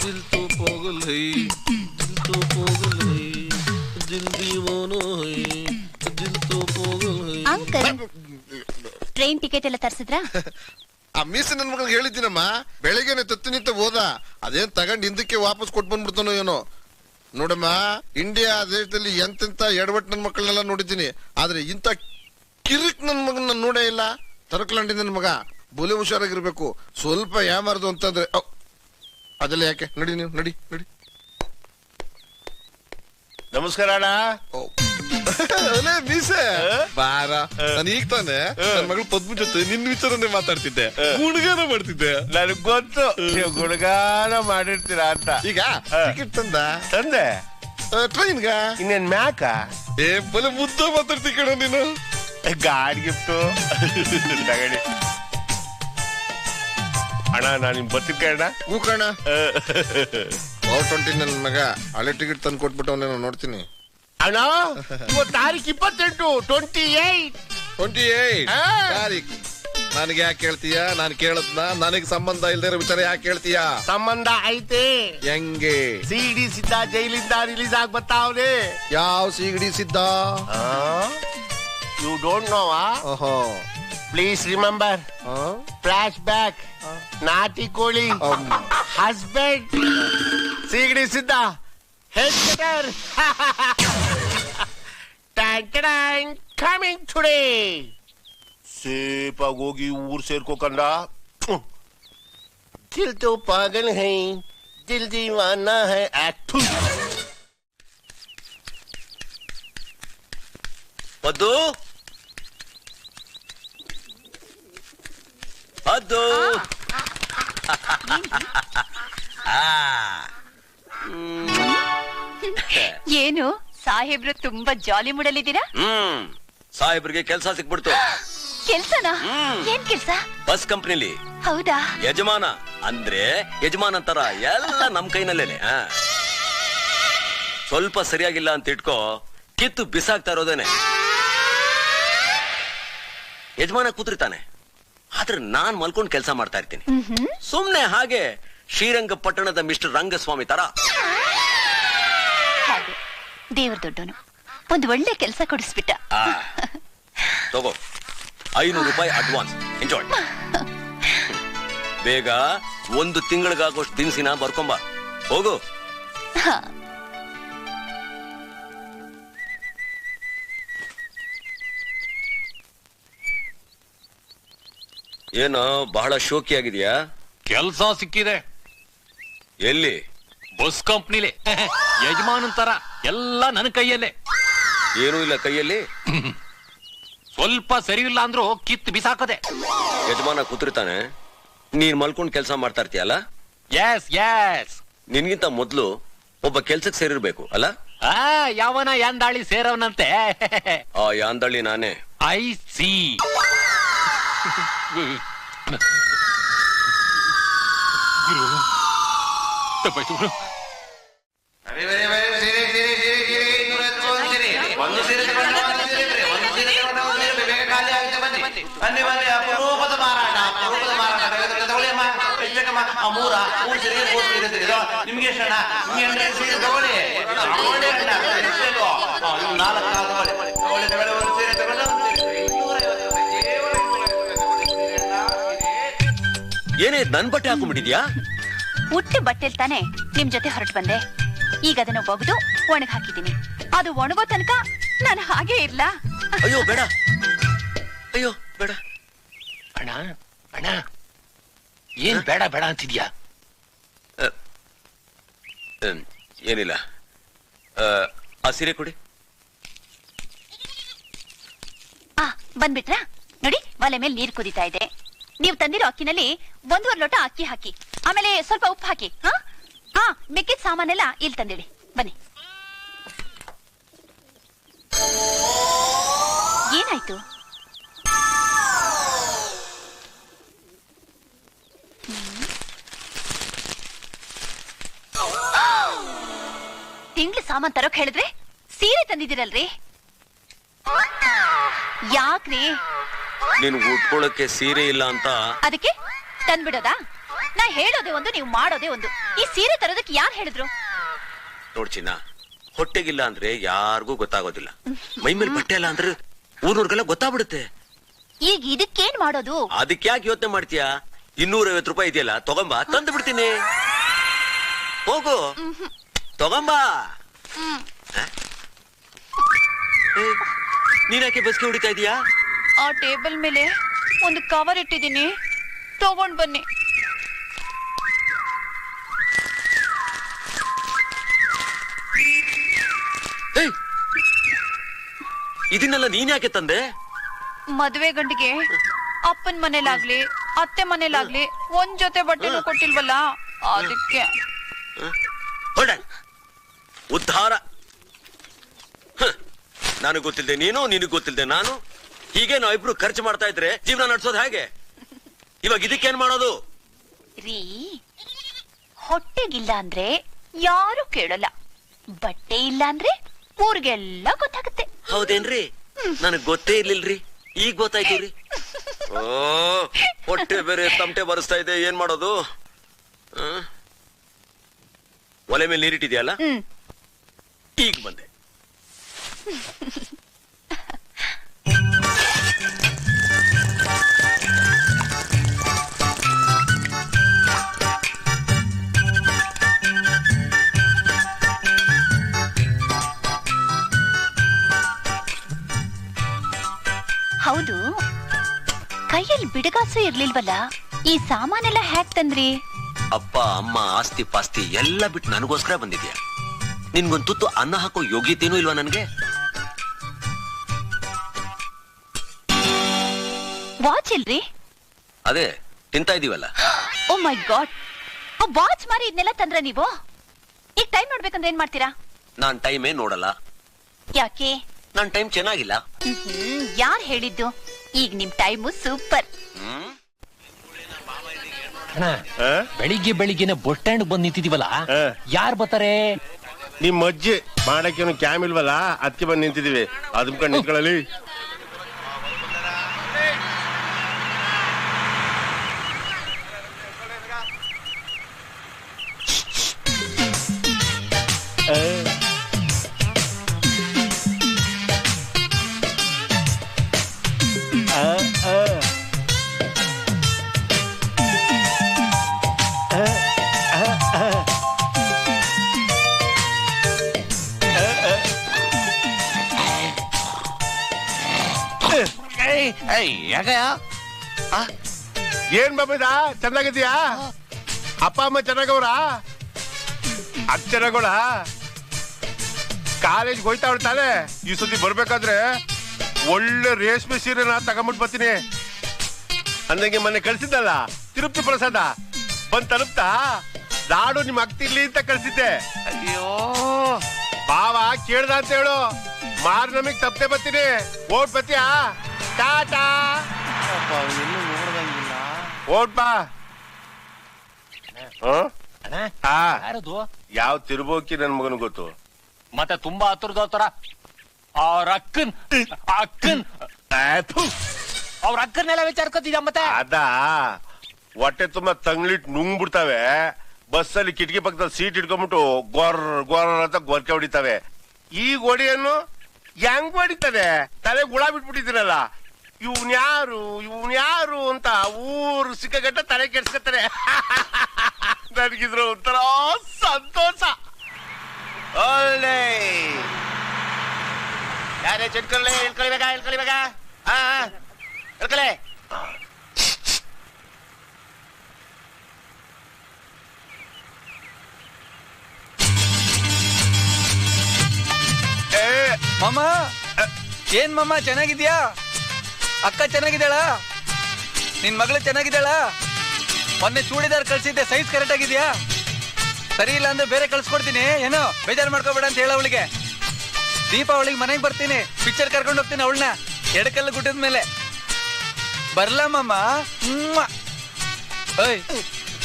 ದಿಲ್ ತೋ ಪಾಗಲ್ ಹೈ ದಿಲ್ ತೋ ಪಾಗಲ್ ಹೈ ದಿಲ್ ದೀವಾನಾ ಹೈ ದಿಲ್ ತೋ ಪಾಗಲ್ ಹೈ. ಅಂಕಲ್, ಟ್ರೈನ್ ಟಿಕೆಟ್ ಎಲ್ಲ ತರ್ಸಿದ್ರಾ? ಆ ಮೀಸೆ ನನ್ ಮಗಳಿಗೆ ಹೇಳಿದ್ದೀನಮ್ಮ, ಬೆಳಿಗ್ಗೆನೆ ತತ್ತು ನಿಂತ ಹೋದ. ಅದೇನ್ ತಗೊಂಡ್ ಹಿಂದಕ್ಕೆ ವಾಪಸ್ ಕೊಟ್ಟು ಬಂದ್ಬಿಡ್ತಾನೋ ಏನೋ. ನೋಡಮ್ಮ, ಇಂಡಿಯಾ ದೇಶದಲ್ಲಿ ಎಂತೆಂತ ಎಡವಟ್ ನನ್ ಮಕ್ಕಳನ್ನೆಲ್ಲ ನೋಡಿದ್ದೀನಿ, ಆದ್ರೆ ಇಂತ ಕಿರಿಕ್ ನನ್ ಮಗನ ನೋಡೇ ಇಲ್ಲ. ತರಕಲಾಂಡಿ ನನ್ ಮಗ ಬುಲೆ ಹುಷಾರಾಗಿರ್ಬೇಕು. ಸ್ವಲ್ಪ ಯಾಮಾರ್ದು ಅಂತಂದ್ರೆ ಅದೆಲ್ಲ ಯಾಕೆ. ನಡಿ ನೀವು, ನಡಿ ನಡಿ. ನಮಸ್ಕಾರ ಅಣ್ಣ. ಅಲ್ಲೇ ಮೀಸೆ ಬಾರ. ನಾನು ಈಗ ತಾನೆ ನನ್ ಮಗಳು ಪದ್ಮ ಜೊತೆ ನಿನ್ ವಿಚಾರನೆ ಮಾತಾಡ್ತಿದ್ದೆ, ಗುಣಗಾನ ಮಾಡ್ತಿದ್ದೆ. ನನಗ್ ಗೊತ್ತು ನೀವು ಗುಣಗಾನ ಮಾಡಿರ್ತೀರಾ ಅಂತ. ಈಗ ಟಿಕೆಟ್ ತಂದೆ ಟ್ರೈನ್ಗ ಇನ್ನೇನ್ ಮ್ಯಾಕ ಬಲೆ ಮುದ್ದ ಮಾತಾಡ್ತಿ ಕಣ ನೀನು. ಗಾಡಿ ಗಿಫ್ಟು ತಗಡಿ ಅಣ್ಣ. ನಾನು ನಿಮ್ ಬರ್ತಿದ್ದೆ ಅಣ್ಣ. ಹೂ ಕಣ. 420 ನನ್ ಮಗ ಹಳೆ ಟಿಕೆಟ್ ತಂದು ಕೊಟ್ಬಿಟ್ಟವನೇನೋ ನೋಡ್ತೀನಿ. ಅಣ್ಣ ಇವತ್ತು ತಾರೀಖ್ 28 28 ತಾರೀಖ್. ನನಗೆ ಯಾಕೆ ಕೇಳ್ತೀಯ? ನಾನು ಕೇಳದ್ನ? ನನಗೆ ಸಂಬಂಧ ಇಲ್ದೇ ಇರೋ ವಿಚಾರ ಯಾಕೆ ಕೇಳ್ತೀಯ? ಸಂಬಂಧ ಐತೆ. ಹೆಂಗೆ? ಸಿಡಿ ಸಿದ್ಧ ಜೈಲಿಂದ ರಿಲೀಸ್ ಆಗಿ ಬರ್ತಾವ್ನೆ. ಯಾವ ಸಿಗಡಿ ಸಿದ್ಧ? You don't know? ಓಹೋ. Please remember. Flashback. ನಾಟಿ ಕೋಳಿ. ಹಸ್ಬೆಂಡ್. ಸಿಗಡಿ ಸಿದ್ಧ. Head coming today. ಸೇಫ್ ಆಗಿ ಹೋಗಿ ಊರ್ ಸೇರ್ಕೋಕಂಡ. ದಿಲ್ ತೋ ಪಾಗಲ್ ಹೈ ದಿಲ್ ದೀವಾನಾ ಹೈ. ಪದ್ದು ಪದ್ದು ಏನು ಸಾಹೇಬ್ರು ತುಂಬಾ ಜಾಲಿ ಮೂಡಲಿದ್ದೀರಾ? ಸಾಹೇಬ್ರಿಗೆ ಕೆಲ್ಸ ಸಿಕ್ಬಿಡ್ತು. ಕೆಲ್ಸನಾ? ಏನ್ ಕೆಲ್ಸ? ಬಸ್ ಕಂಪ್ನಿಲಿ. ಹೌದಾ? ಯಜಮಾನ ಅಂದ್ರೆ ಯಜಮಾನ ತರ ಎಲ್ಲ ನಮ್ ಕೈನಲ್ಲೇನೆ. ಸ್ವಲ್ಪ ಸರಿಯಾಗಿಲ್ಲ ಅಂತ ಇಟ್ಕೋ, ಕಿತ್ತು ಬಿಸಾಕ್ತಾ ಇರೋದೇನೆ. ಯಜಮಾನ ಕೂತಿರ್ತಾನೆ, ಆದ್ರೆ ನಾನ್ ಮಲ್ಕೊಂಡ್ ಕೆಲಸ ಮಾಡ್ತಾ ಇರ್ತೀನಿ. ಸುಮ್ನೆ ಹಾಗೆ ಶ್ರೀರಂಗಪಟ್ಟಣದ ಮಿಸ್ಟರ್ ರಂಗಸ್ವಾಮಿ ತರ. ಹಾಗೆ ದೇವ್ರ ದೊಡ್ಡವನು ಒಂದು ಒಳ್ಳೆ ಕೆಲಸ ಕೊಡಿಸ್ಬಿಟ್ಟ. ತಗೋ 500 ರೂಪಾಯಿ ಅಡ್ವಾನ್ಸ್. ಎಂಜಾಯ್. ಬೇಗ 1 ತಿಂಗಳಿಗಾಗೋಷ್ಟು ದಿನಸಿನ ಬರ್ಕೊಂಬ. ಹೋಗು. ಏನೋ ಬಹಳ ಶೋಕಿಯಾಗಿದ್ಯಾ? ಕೆಲ್ಸ ಸಿಕ್ಕಿದೆ. ಎಲ್ಲಿ? ಬಸ್ ಕಂಪ್ನಿಲಿ. ಯಜಮಾನನ್ ತರ ಎಲ್ಲ ನನ್ನ ಕೈಯಲ್ಲೇ. ಏನೂ ಇಲ್ಲ ಕೈಯಲ್ಲಿ. ಸ್ವಲ್ಪ ಸರಿ ಇಲ್ಲ ಅಂದ್ರೂ ಕಿತ್ತು ಬಿಸಾಕದೆ. ಯಜಮಾನ ಕೂತಿರ್ತಾನೆ, ನೀನ್ ಮಲ್ಕೊಂಡ್ ಕೆಲಸ ಮಾಡ್ತಾ ಇರ್ತೀಯಲ್ಲ. S S. ನಿನ್ಗಿಂತ ಮೊದ್ಲು ಒಬ್ಬ ಕೆಲ್ಸಕ್ಕೆ ಸೇರಿರ್ಬೇಕು ಅಲ್ಲ? ಯಾವನ ಯಾಂದಾಳಿ ಸೇರವನಂತೆ. ಆ ಯಾಂದಳ್ಳಿ ನಾನೇ. I C. ಅಪರೂಪದ ಮಾರಾಟ, ಅಪರೂಪದ ಮಾರಾಟ. ತಗೊಳ್ಳಿ ಅಮ್ಮ, ಎಷ್ಟಕ್ಕಮ್ಮ? 3 ಸೀರೆ ನಿಮ್ಗೆ ಎಷ್ಟಣ್ಣ? ನಿಮ್ಗೆ ಸೀರೆ ತಗೊಳ್ಳಿ. ತಗೊಳ್ಳಿ ಅಣ್ಣ, ಎಷ್ಟೇನು? 4 ತಗೊಳ್ಳಿ. ತಗೊಳ್ಳಿ ಒಂದು ಸೀರೆ ತಗೊಂಡು ಏನೇ ನನ್ ಬಟ್ಟೆ ಹಾಕೊಂಡ್ಬಿಟ್ಟಿದ್ಯಾ? ಹುಟ್ಟು ಬಟ್ಟೆಲ್ ತಾನೆ ನಿಮ್ ಜೊತೆ ಹೊರಟು ಬಂದೆ. ಈಗ ಅದನ್ನ ಒಗೆದು ಒಣಗ್ ಹಾಕಿದ್ದೀನಿ. ಅದು ಒಣಗೋ ತನಕ ನಾನು ಹಾಗೆ ಇರ್ಲಾ? ಅಯ್ಯೋ ಬೇಡ, ಅಯ್ಯೋ ಬೇಡ. ಅಣ್ಣ ಅಣ್ಣ, ಏನ್ ಬೇಡ ಬೇಡ ಅಂತಿದ್ಯಾ? ಏನಿಲ್ಲ, ಆ ಸೀರೆ ಕೊಡಿ. ಬಂದ್ಬಿಟ್ರಾ? ನೋಡಿ, ಒಲೆ ಮೇಲೆ ನೀರ್ ಕುದಿತಾ ಇದೆ. ನೀವು ತಂದಿರೋ ಅಕ್ಕಿನಲ್ಲಿ 1.5 ಲೋಟ ಅಕ್ಕಿ ಹಾಕಿ, ಆಮೇಲೆ ಸ್ವಲ್ಪ ಉಪ್ಪು ಹಾಕಿ. ಮಿಕ್ಕಿದ ಸಾಮಾನೆಲ್ಲ ಇಲ್ಲಿ ತಂದಿಡಿ. ಬನ್ನಿ. ಏನಾಯ್ತು? ತಿಂಗ್ಳು ಸಾಮಾನ್ ತರೋಕ್ ಹೇಳಿದ್ರೆ ಸೀರೆ ತಂದಿದ್ದೀರಲ್ರಿ, ಯಾಕ್ರಿ? ನೀನು ಉಟ್ಕೊಳಕ್ಕೆ ಸೀರೆ ಇಲ್ಲ ಅಂತ ಅದಕ್ಕೆ ತಂದ್ಬಿಡೋದಾ? ನಾ ಹೇಳೋದೇ ಒಂದು, ನೀವು ಮಾಡೋದೇ ಒಂದು. ಈ ಸೀರೆ ತರೋದಕ್ಕೆ ಯಾರು ಹೇಳಿದ್ರು? ನೋಡ್ಚಿನ್ನ, ಹೊಟ್ಟೆಗಿಲ್ಲ ಅಂದ್ರೆ ಯಾರಿಗೂ ಗೊತ್ತಾಗೋದಿಲ್ಲ. ಮೈ ಮೇಲೆ ಬಟ್ಟೆ ಇಲ್ಲ ಅಂದ್ರೆ ಊರ್ನವ್ರಿಗೆಲ್ಲ ಗೊತ್ತಾಗ್ಬಿಡುತ್ತೆ. ಈಗ ಇದಕ್ಕೇನ್ ಮಾಡೋದು? ಅದಕ್ಕೆ ಯಾಕೆ ಯೋಚನೆ ಮಾಡ್ತೀಯಾ? 250 ರೂಪಾಯಿ ಇದೆಯಲ್ಲ, ತಗೊಂಬಾ, ತಂದು ಬಿಡ್ತೀನಿ. ಹೋಗು, ತಗೊಂಬಾ. ನೀನ್ಯಾಕೆ ಬಸ್ಗೆ ಹೊಡಿತಾ ಇದೀಯಾ? ಆ ಟೇಬಲ್ ಮೇಲೆ ಒಂದು ಕವರ್ ಇಟ್ಟಿದ್ದೀನಿ, ತಗೊಂಡ್ ಬನ್ನಿ. ಇದನ್ನೆಲ್ಲ ನೀನ್ ಯಾಕೆ ತಂದೆ? ಮದುವೆ ಗಂಡಿಗೆ ಅಪ್ಪನ್ ಮನೇಲಾಗ್ಲಿ ಅತ್ತೆ ಮನೇಲಾಗ್ಲಿ ಒಂದ್ ಜೊತೆ ಬಟ್ಟೆನೂ ಕೊಟ್ಟಿಲ್ವಲ್ಲ, ಅದಕ್ಕೆ. ಉದ್ಧಾರ. ನನಗ್ ಗೊತ್ತಿಲ್ದೆ ನೀನು, ನಿನಗ್ ಗೊತ್ತಿಲ್ದೆ ನಾನು, ಹೀಗೆ ನಾವಿಬ್ರು ಖರ್ಚು ಮಾಡ್ತಾ ಇದ್ರೆ ಜೀವನ ನಡ್ಸೋದು ಹೇಗೆ? ಇವಾಗ ಇದಕ್ಕೇನ್ ಮಾಡೋದು? ರೀ, ಹೊಟ್ಟೆಗಿಲ್ಲ ಅಂದ್ರೆ ಯಾರು ಕೇಳಲ್ಲ, ಬಟ್ಟೆ ಇಲ್ಲ ಅಂದ್ರೆ ಊರಿಗೆಲ್ಲ ಗೊತ್ತಾಗುತ್ತೆ. ಹೌದೇನ್ರಿ? ನನಗ್ ಗೊತ್ತೇ ಇರ್ಲಿಲ್ರಿ, ಈಗ ಗೊತ್ತಾಯ್ತೀವ್ರಿ. ಓ, ಹೊಟ್ಟೆ ಬೇರೆ ತಮಟೆ ಬರೆಸ್ತಾ ಇದೆ, ಏನ್ ಮಾಡೋದು? ಒಲೆ ಮೇಲೆ ನೀರಿಟ್ಟಿದ್ಯಲ್ಲ, ಈಗ ಬಂದೆ. ಹೌದು, ಕೈಯಲ್ಲಿ ಬಿಡುಗಾಸು ಇರ್ಲಿಲ್ವಲ್ಲ, ಈ ಸಾಮಾನೆಲ್ಲ ಹ್ಯಾಕ್ ತಂದ್ರಿ? ಅಪ್ಪ ಅಮ್ಮ ಆಸ್ತಿ ಪಾಸ್ತಿ ಎಲ್ಲ ಬಿಟ್ಟು ನನಗೋಸ್ಕರ ಬಂದಿದ್ಯಾ? ನಿನ್ಗೊಂದ್ ತುತ್ತು ಅನ್ನ ಹಾಕೋ ಯೋಗ್ಯತೆನೂ ಇಲ್ವಾ ನನ್ಗೆ? ವಾಚ್ ಇಲ್ರಿ? ಅದೇ ತಿಂತಾ ಇದೀವಲ್ಲ. ಓ ಮೈ ಗಾಡ್, ವಾಚ್ ಮಾರಿ ಇದನ್ನೆಲ್ಲ ತಂದ್ರ ನೀವು? ಈಗ ಟೈಮ್ ನೋಡ್ಬೇಕಂದ್ರೆ ಏನ್ ಮಾಡ್ತೀರಾ? ನಾನ್ ಟೈಮೇ ನೋಡಲ್ಲ. ಯಾಕೆ? ನಾನ್ ಟೈಮ್ ಚೆನ್ನಾಗಿಲ್ಲ. ಯಾರ್ ಹೇಳಿದ್ದು? ಈಗ ನಿಮ್ ಟೈಮು ಸೂಪರ್. ಬೆಳಿಗ್ಗೆ ಬೆಳಿಗ್ಗೆನೆ ಬಸ್ ಸ್ಟ್ಯಾಂಡ್ ಬಂದ್ ನಿಂತಿದೀವಲ್ಲ, ಯಾರು ಬರ್ತಾರೆ? ನಿಮ್ ಅಜ್ಜಿ ಮಾಡಕ್ಕೇನು ಕ್ಯಾಮ್ ಇಲ್ವಲ್ಲ, ಅದಕ್ಕೆ ಬಂದ್ ನಿಂತಿದೀವಿ. ಅದ್ಕೊಂಡ್ ನಿಂತ್ಕೊಳ್ಳಲಿ. ಏನ್ ಬಾಬದ, ಚೆನ್ನಾಗಿದ್ಯಾ? ಅಪ್ಪ ಅಮ್ಮ ಚೆನ್ನಾಗವ್ರ? ಅದ್ ಚೆನ್ನಾಗೋಳ? ಕಾಲೇಜ್ ಹೋಯ್ತಾ ತಾನೆ? ಈ ಸತಿ ಬರ್ಬೇಕಾದ್ರೆ ಒಳ್ಳೆ ರೇಷ್ಮೆ ಸೀರೆನ ತಗೊಂಬಿಟ್ಟು ಬರ್ತೀನಿ ಅಂದಂಗೆ ಮೊನ್ನೆ ಕಳ್ಸಿದ್ದಲ್ಲ ತಿರುಪ್ತಿ ಪ್ರಸಾದ, ಬಂದ್ ತಲುಪ್ತಾ? ನಾಡು ನಿಮ್ ಅಕ್ತಿರ್ಲಿ ಅಂತ ಕಳ್ಸಿದ್ದೆ. ಅಯ್ಯೋ ಬಾವ ಕೇಳ್ದ ಅಂತ ಹೇಳು, ಮಾರ್ ನಮಗ್ ತಪ್ಪದೆ ಬರ್ತೀನಿ. ಓಟ್ ಬತ್ತೀಯಾ? ಟಾಟಾ. ಓಟ್ ಬಾ. ಯಾವ ತಿರುಬೋಕಿ ನನ್ ಮಗನ್ ಗೊತ್ತು? ಮತ್ತೆ ತುಂಬಾ ಹತ್ರದವ್ರ ಅವ್ರ ಅಕ್ಕನ್ನೆಲ್ಲ ವಿಚಾರ್ಕೊತಿದ್ದ. ಮತ್ತೆ ಅದ ಹೊಟ್ಟೆ ತುಂಬಾ ತಂಗ್ಲಿಟ್ ನುಂಗ್ ಬಿಡ್ತಾವೆ. ಬಸ್ಸಲ್ಲಿ ಕಿಟಕಿ ಪಕ್ಕದಲ್ಲಿ ಸೀಟ್ ಇಟ್ಕೊಂಡ್ಬಿಟ್ಟು ಗೊರ್ ಗೊರ್ ಅಂತ ಗೊರ್ಕೆ ಹೊಡಿತಾವೆ. ಈ ಗೋಡಿಯನ್ನು ಹೆಂಗ್ ಹೊಡಿತಾರೆ? ತಲೆ ಗುಳ ಬಿಟ್ಬಿಟ್ಟಿದ್ದೀರಲ್ಲ. ಇವ್ನ್ಯಾರು ಅಂತ ಊರು ಸಿಕ್ಕಗಟ್ಟ ತಲೆ ಕೆಡ್ಸ್ಕೊತಾರೆ. ನನಗಿದ್ರು ಒಂಥರ ಸಂತೋಷ. ಒಳ್ಳೆ ಯಾರೇ ಚೆಟ್ಕೊಳ್ಳಿ, ಹೇಳ್ಕೊಳಿಬೇಕಾ? ಹೇಳ್ಕೊಳೆ. ಮಾಮ, ಏನ್ ಮಾಮ ಚೆನ್ನಾಗಿದ್ಯಾ? ಅಕ್ಕ ಚೆನ್ನಾಗಿದ್ದಾಳ? ನಿನ್ ಮಗಳು ಚೆನ್ನಾಗಿದ್ದಾಳ? ಮೊನ್ನೆ ಚೂಡಿದಾರ್ ಕಳ್ಸಿದ್ದೆ, ಸೈಜ್ ಕರೆಕ್ಟ್ ಆಗಿದ್ಯಾ? ಸರಿ ಇಲ್ಲ ಅಂದ್ರೆ ಬೇರೆ ಕಳ್ಸ್ಕೊಡ್ತೀನಿ, ಏನೋ ಬೇಜಾರು ಮಾಡ್ಕೋಬೇಡ ಅಂತ ಹೇಳ ಅವಳಿಗೆ. ದೀಪಾವಳಿಗೆ ಮನೆಗೆ ಬರ್ತೀನಿ, ಪಿಕ್ಚರ್ ಕರ್ಕೊಂಡು ಹೋಗ್ತೀನಿ ಅವಳನ್ನ. ಎಡಕಲ್ಲ ಗುಟ್ಟದ ಮೇಲೆ ಬರ್ಲಮ್ಮ. ಓಯ್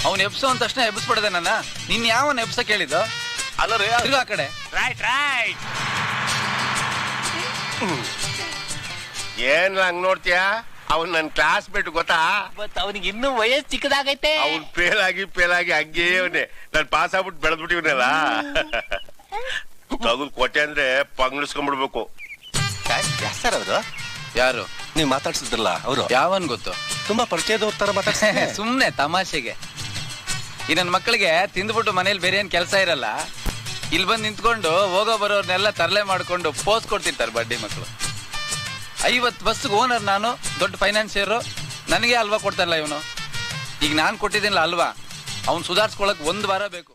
ಅವ್ನ್ ಎಬ್ಸೋ ಅಂದ ತಕ್ಷಣ ಎಬ್ಸ್ಬಿಡದೆ ನನ್ನ. ನಿನ್ ಯಾವನ್ ಎಬ್ಸ ಕೇಳಿದ್ದು? ಅಲ್ಲ ರೀ ತಿರ್ಗಾ ಆ ಕಡೆ. Right right. ಏನ್ ಹಂಗ್ ನೋಡ್ತೀಯಾ? ಅವ್ನ್ ನನ್ ಕ್ಲಾಸ್ ಮೇಟ್ ಗೊತ್ತಾ? ಮತ್ ಅವನಿಗೆ ಇನ್ನೂ ವಯಸ್ಸು ಚಿಕ್ಕದಾಗೈತೆ. ಅವ್ನ್ ಫೇಲ್ ಆಗಿ ಹಂಗೇ ಅವನೇ. ನಾನ್ ಪಾಸ್ ಆಗ್ಬಿಟ್ಟು ಬೆಳೆದ್ಬಿಟ್ಟಿವನಲ್ಲ. ತಗುಲ್ ಕೊಟ್ಟೆ ಅಂದ್ರೆ ಪಂಗ್ಳಿಸ್ಕೊಂಡ್ಬಿಡ್ಬೇಕು. ಸರ್ ಅವರು ಯಾರು ನೀವ್ ಮಾತಾಡ್ಸಿದ್ರಲ್ಲ ಅವರು? ಯಾವನ್ ಗೊತ್ತು? ತುಂಬಾ ಪರಿಚಯದವ್ರ ತರ ಮಾತಾಡ್ಸ. ಸುಮ್ನೆ ತಮಾಷೆಗೆ. ಈ ನನ್ ಮಕ್ಕಳಿಗೆ ತಿಂದ್ಬಿಟ್ಟು ಮನೇಲಿ ಬೇರೆ ಏನ್ ಕೆಲಸ ಇರಲ್ಲ, ಇಲ್ಲಿ ಬಂದು ನಿಂತ್ಕೊಂಡು ಹೋಗೋ ಬರೋರ್ನೆಲ್ಲ ತರಲೆ ಮಾಡ್ಕೊಂಡು ಪೋಸ್ ಕೊಡ್ತಿರ್ತಾರೆ ಬಡ್ಡಿ ಮಕ್ಕಳು. 50 ಬಸ್ಗೆ ಓನರ್ ನಾನು, ದೊಡ್ಡ ಫೈನಾನ್ಸಿಯರ್. ನನಗೆ ಅಲ್ವಾ ಕೊಡ್ತಾರಲ್ಲ ಇವನು. ಈಗ ನಾನ್ ಕೊಟ್ಟಿದ್ದೀನಲ್ಲ ಅಲ್ವಾ, ಅವ್ನು ಸುಧಾರಿಸ್ಕೊಳಕ್ 1 ವಾರ ಬೇಕು.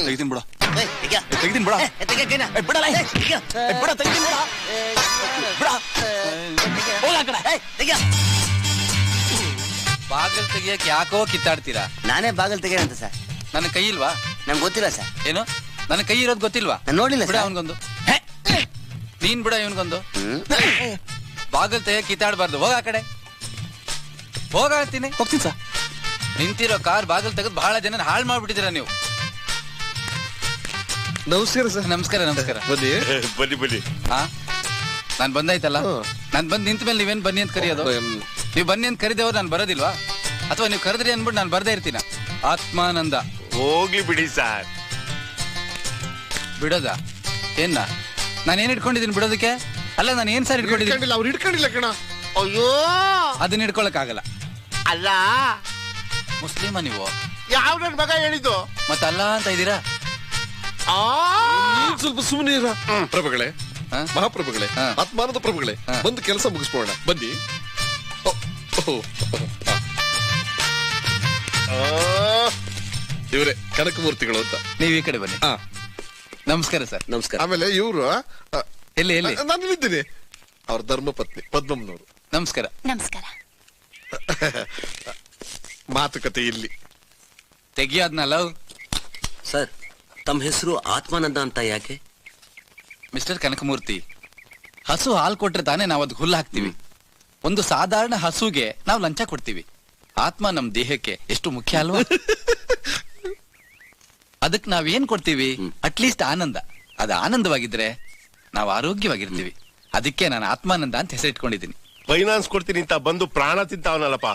ತೆಗಿತೀನಿ ಬಿಡ, ತೆಗಿತೀನಿ ಬಿಡ, ಬಿಡಲ್ಲ ಬಿಡ, ತೆಗಿತೀನಿ ಬಿಡ. ಬಾಗಲ್ ತೆಗಿಯಕ್ ಯಾಕೋ ಕಿತ್ತಾಡ್ತೀರಾ? ನಾನೇ ಬಾಗಲ್ ತೆಗಿಯಂತ ಸರ್. ನನ್ನ ಕೈ ಇಲ್ವಾ? ನಂಗೆ ಗೊತ್ತಿಲ್ಲ ಸರ್. ಏನು ನನ್ನ ಕೈ ಇರೋದು ಗೊತ್ತಿಲ್ವಾ? ನಾನು ನೋಡಿಲ್ಲ ಬಿಡ ಸರ್. ಅವನ್ಗೊಂದು. ನೀನ್ ಬಿಡ ಇವನ್ಗೊಂದು. ಬಾಗಲ್ ತೆಗಿಯಕ್ ಕಿತ್ತಾಡ್ಬಾರ್ದು. ಹೋಗ ಆ ಕಡೆ ಹೋಗ ಅಂತೀನಿ. ಹೋಗ್ತೀನಿ ಸರ್. ನಿಂತಿರೋ ಕಾರ್ ಬಾಗಲ್ ತೆಗೆದು ಬಹಳ ಜನ ಹಾಳು ಮಾಡ್ಬಿಟ್ಟಿದ್ದೀರಾ ನೀವು. ನಮಸ್ಕಾರ ಸರ್. ನಮಸ್ಕಾರ ನಮಸ್ಕಾರ. ಬನ್ನಿ ಬನ್ನಿ ಬನ್ನಿ. ಹಾ ನಾನ್ ಬಂದಾಯ್ತಲ್ಲ. ನಾನ್ ಬಂದ್ ನಿಂತ ಮೇಲೆ ನೀವೇನ್ ಬನ್ನಿ ಅಂತ ಕರೆಯೋದು? ನೀವ್ ಬನ್ನಿ ಅಂತ ಕರಿದೇವ್ರು ನಾನು ಬರೋದಿಲ್ವಾ? ಅಥವಾ ನೀವು ಕರೆದ್ರಿ ಅನ್ಬಿಟ್ಟು ನಾನು ಬರ್ದೇ ಇರ್ತೀನ? ಆತ್ಮಾನಂದ. ಹೋಗ್ಲಿ ಬಿಡಿ ಸಾರ್. ಬಿಡೋದ ಏನ? ನಾನೇನ್ ಇಟ್ಕೊಂಡಿದ್ದೀನಿ ಬಿಡೋದಕ್ಕೆ? ಅಲ್ಲ ನಾನು ಏನ್ ಸರ್ ಇಟ್ಕೊಂಡಿದ್ದೀನಿ? ಅವ್ರು ಇಟ್ಕೊಂಡಿಲ್ಲ ಕಣ. ಅಯ್ಯೋ ಅದನ್ನ ಇಟ್ಕೊಳಕ್ ಆಗಲ್ಲ. ಅಲ್ಲ ಮುಸ್ಲಿಮ ನೀವು? ಯಾವ ನನ್ ಮಗ ಹೇಳಿದ್ದು? ಮತ್ತ ಅಲ್ಲ ಅಂತ ಇದ್ದೀರಾ? ಸ್ವಲ್ಪ ಸುಮ್ಮನೆ ಇರ. ಪ್ರಭುಗಳೇ, ಮಹಾಪ್ರಭುಗಳೇ, ಆತ್ಮಾನಂದ ಪ್ರಭುಗಳೇ, ಬಂದು ಕೆಲಸ ಮುಗಿಸ್ಬೋಣ ಬನ್ನಿ. ಇವರೇ ಕನಕಮೂರ್ತಿಗಳು ಅಂತ. ನೀವ್ ಈ ಕಡೆ ಬನ್ನಿ. ನಮಸ್ಕಾರ ಸರ್. ನಮಸ್ಕಾರ. ಆಮೇಲೆ ಇವರು ಎಲ್ಲಿ ಎಲ್ಲಿ? ನಾನು ಇಲ್ಲಿದ್ದೀನಿ. ಅವ್ರ ಧರ್ಮಪತ್ನಿ ಪದ್ಮಮ್ಮನವರು. ನಮಸ್ಕಾರ. ನಮಸ್ಕಾರ. ಮಾತುಕತೆ ಇಲ್ಲಿ ತೆಗಿಯೋದ್ನಲ್ಲ. ಸರ್, ತಮ್ಮ ಹೆಸರು ಆತ್ಮಾನಂದ ಅಂತ ಯಾಕೆ? ಮಿಸ್ಟರ್ ಕನಕಮೂರ್ತಿ, ಹಸು ಹಾಲು ಕೊಟ್ರೆ ತಾನೇ ನಾವು ಅದಕ್ಕೆ ಹುಲ್ಲು ಹಾಕ್ತಿವಿ. ಒಂದು ಸಾಧಾರಣ ಹಸುಗೆ ನಾವು ಲಂಚ ಕೊಡ್ತೀವಿ. ಆತ್ಮ ನಮ್ ದೇಹಕ್ಕೆ ಎಷ್ಟು ಮುಖ್ಯ ಅಲ್ವಾ? ಅದಕ್ಕೆ ನಾವೇನ್ ಕೊಡ್ತೀವಿ? ಅಟ್ಲೀಸ್ಟ್ ಆನಂದ. ಅದು ಆನಂದವಾಗಿದ್ರೆ ನಾವು ಆರೋಗ್ಯವಾಗಿರ್ತೀವಿ. ಅದಕ್ಕೆ ನಾನು ಆತ್ಮಾನಂದ ಅಂತ ಹೆಸರಿಟ್ಕೊಂಡಿದ್ದೀನಿ. ಫೈನಾನ್ಸ್ ಕೊಡ್ತೀನಿ ಅಂತ ಬಂದು ಪ್ರಾಣ ತಿಂತಾವನಲ್ಲಪ್ಪ.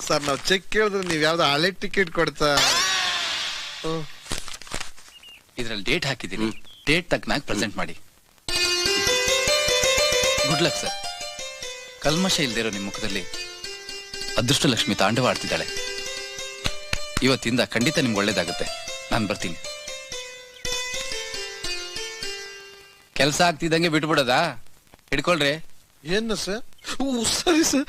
ಸರ್, ನಾವು ಚೆಕ್ ಕೇಳಿದ್ರೆ ನೀವ್ ಯಾವ್ದು ಹಳೆ ಟಿಕೆಟ್ ಕೊಡ್ತಾ? ಇದ್ರಲ್ಲಿ ಡೇಟ್ ಹಾಕಿದ್ದೀನಿ. ಡೇಟ್ ತಕ್ಕನಾಗ ಪ್ರೆಸೆಂಟ್ ಮಾಡಿ. Good luck sir. ಕಲ್ಮಶ ಇಲ್ದಿರೋ ನಿಮ್ ಮುಖದಲ್ಲಿ ಅದೃಷ್ಟ ಲಕ್ಷ್ಮಿ ತಾಂಡವ ಆಡ್ತಿದ್ದಾಳೆ. ಇವತ್ತಿಂದ ಖಂಡಿತ ನಿಮ್ಗೆ ಒಳ್ಳೇದಾಗುತ್ತೆ. ನಾನು ಬರ್ತೀನಿ. ಕೆಲಸ ಆಗ್ತಿದ್ದಂಗೆ ಬಿಟ್ಬಿಡೋದಾ? ಹಿಡ್ಕೊಳ್ರಿ. ಏನು ಸರ್? ಸರಿ ಸರ್.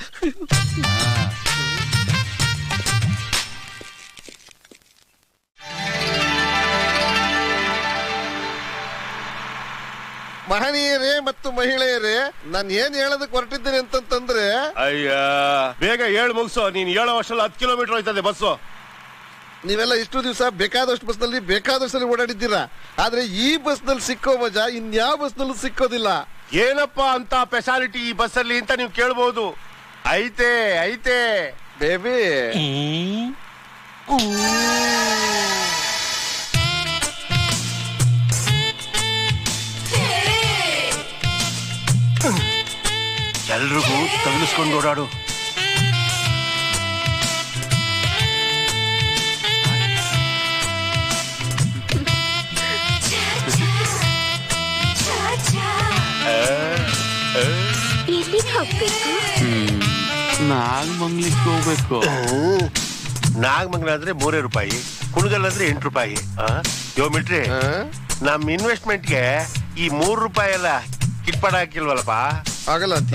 ಮಹನೀಯರೇ ಮತ್ತು ಮಹಿಳೆಯರೇ, ನಾನು ಏನ್ ಹೇಳೋದಕ್ಕೆ ಹೊರಟಿದ್ದೇನೆ ಅಂತಂದ್ರೆ, ಅಯ್ಯ ಬೇಗ ಹೇಳು ಮುಗಿಸೋ. ನೀನ್ ಹೇಳೋ ವರ್ಷದಲ್ಲಿ 10 ಕಿಲೋಮೀಟರ್ ಹೋಯ್ತದೆ ಬಸ್ಸು. ನೀವೆಲ್ಲ ಇಷ್ಟು ದಿವಸ ಬೇಕಾದಷ್ಟು ಬಸ್ನಲ್ಲಿ ಬೇಕಾದಷ್ಟು ಓಡಾಡಿದ್ದೀರಾ. ಆದ್ರೆ ಈ ಬಸ್ನಲ್ಲಿ ಸಿಕ್ಕೋ ಮಜಾ ಇನ್ಯಾವ ಬಸ್ನಲ್ಲೂ ಸಿಕ್ಕೋದಿಲ್ಲ. ಏನಪ್ಪಾ ಅಂತ ಸ್ಪೆಷಾಲಿಟಿ ಈ ಬಸ್ಸಲ್ಲಿ ಅಂತ ನೀವು ಕೇಳ್ಬಹುದು. ಐತೆ ಐತೆ ಬೇಬಿ. ಎಲ್ರಿಗೂ ತಗಿಲಿಸ್ಕೊಂಡು ಓಡಾಡು. ನಾಗಮಂಗ್ಲಿಗೆ ಹೋಗ್ಬೇಕು. ನಾಗಮಂಗಲ ಆದ್ರೆ 3 ರೂಪಾಯಿ, ಕುಣಗಲ್ ಅಂದ್ರೆ 8 ರೂಪಾಯಿ. ಯೋಮಿಟ್ರಿ, ನಮ್ ಇನ್ವೆಸ್ಟ್ಮೆಂಟ್ಗೆ ಈ 3 ರೂಪಾಯಿ ಎಲ್ಲ ಕಿಟ್ಪಾಡ ಹಾಕಿಲ್ವಲ್ಲಪ್ಪ. ಆಗಲ್ಲ ಅಂತ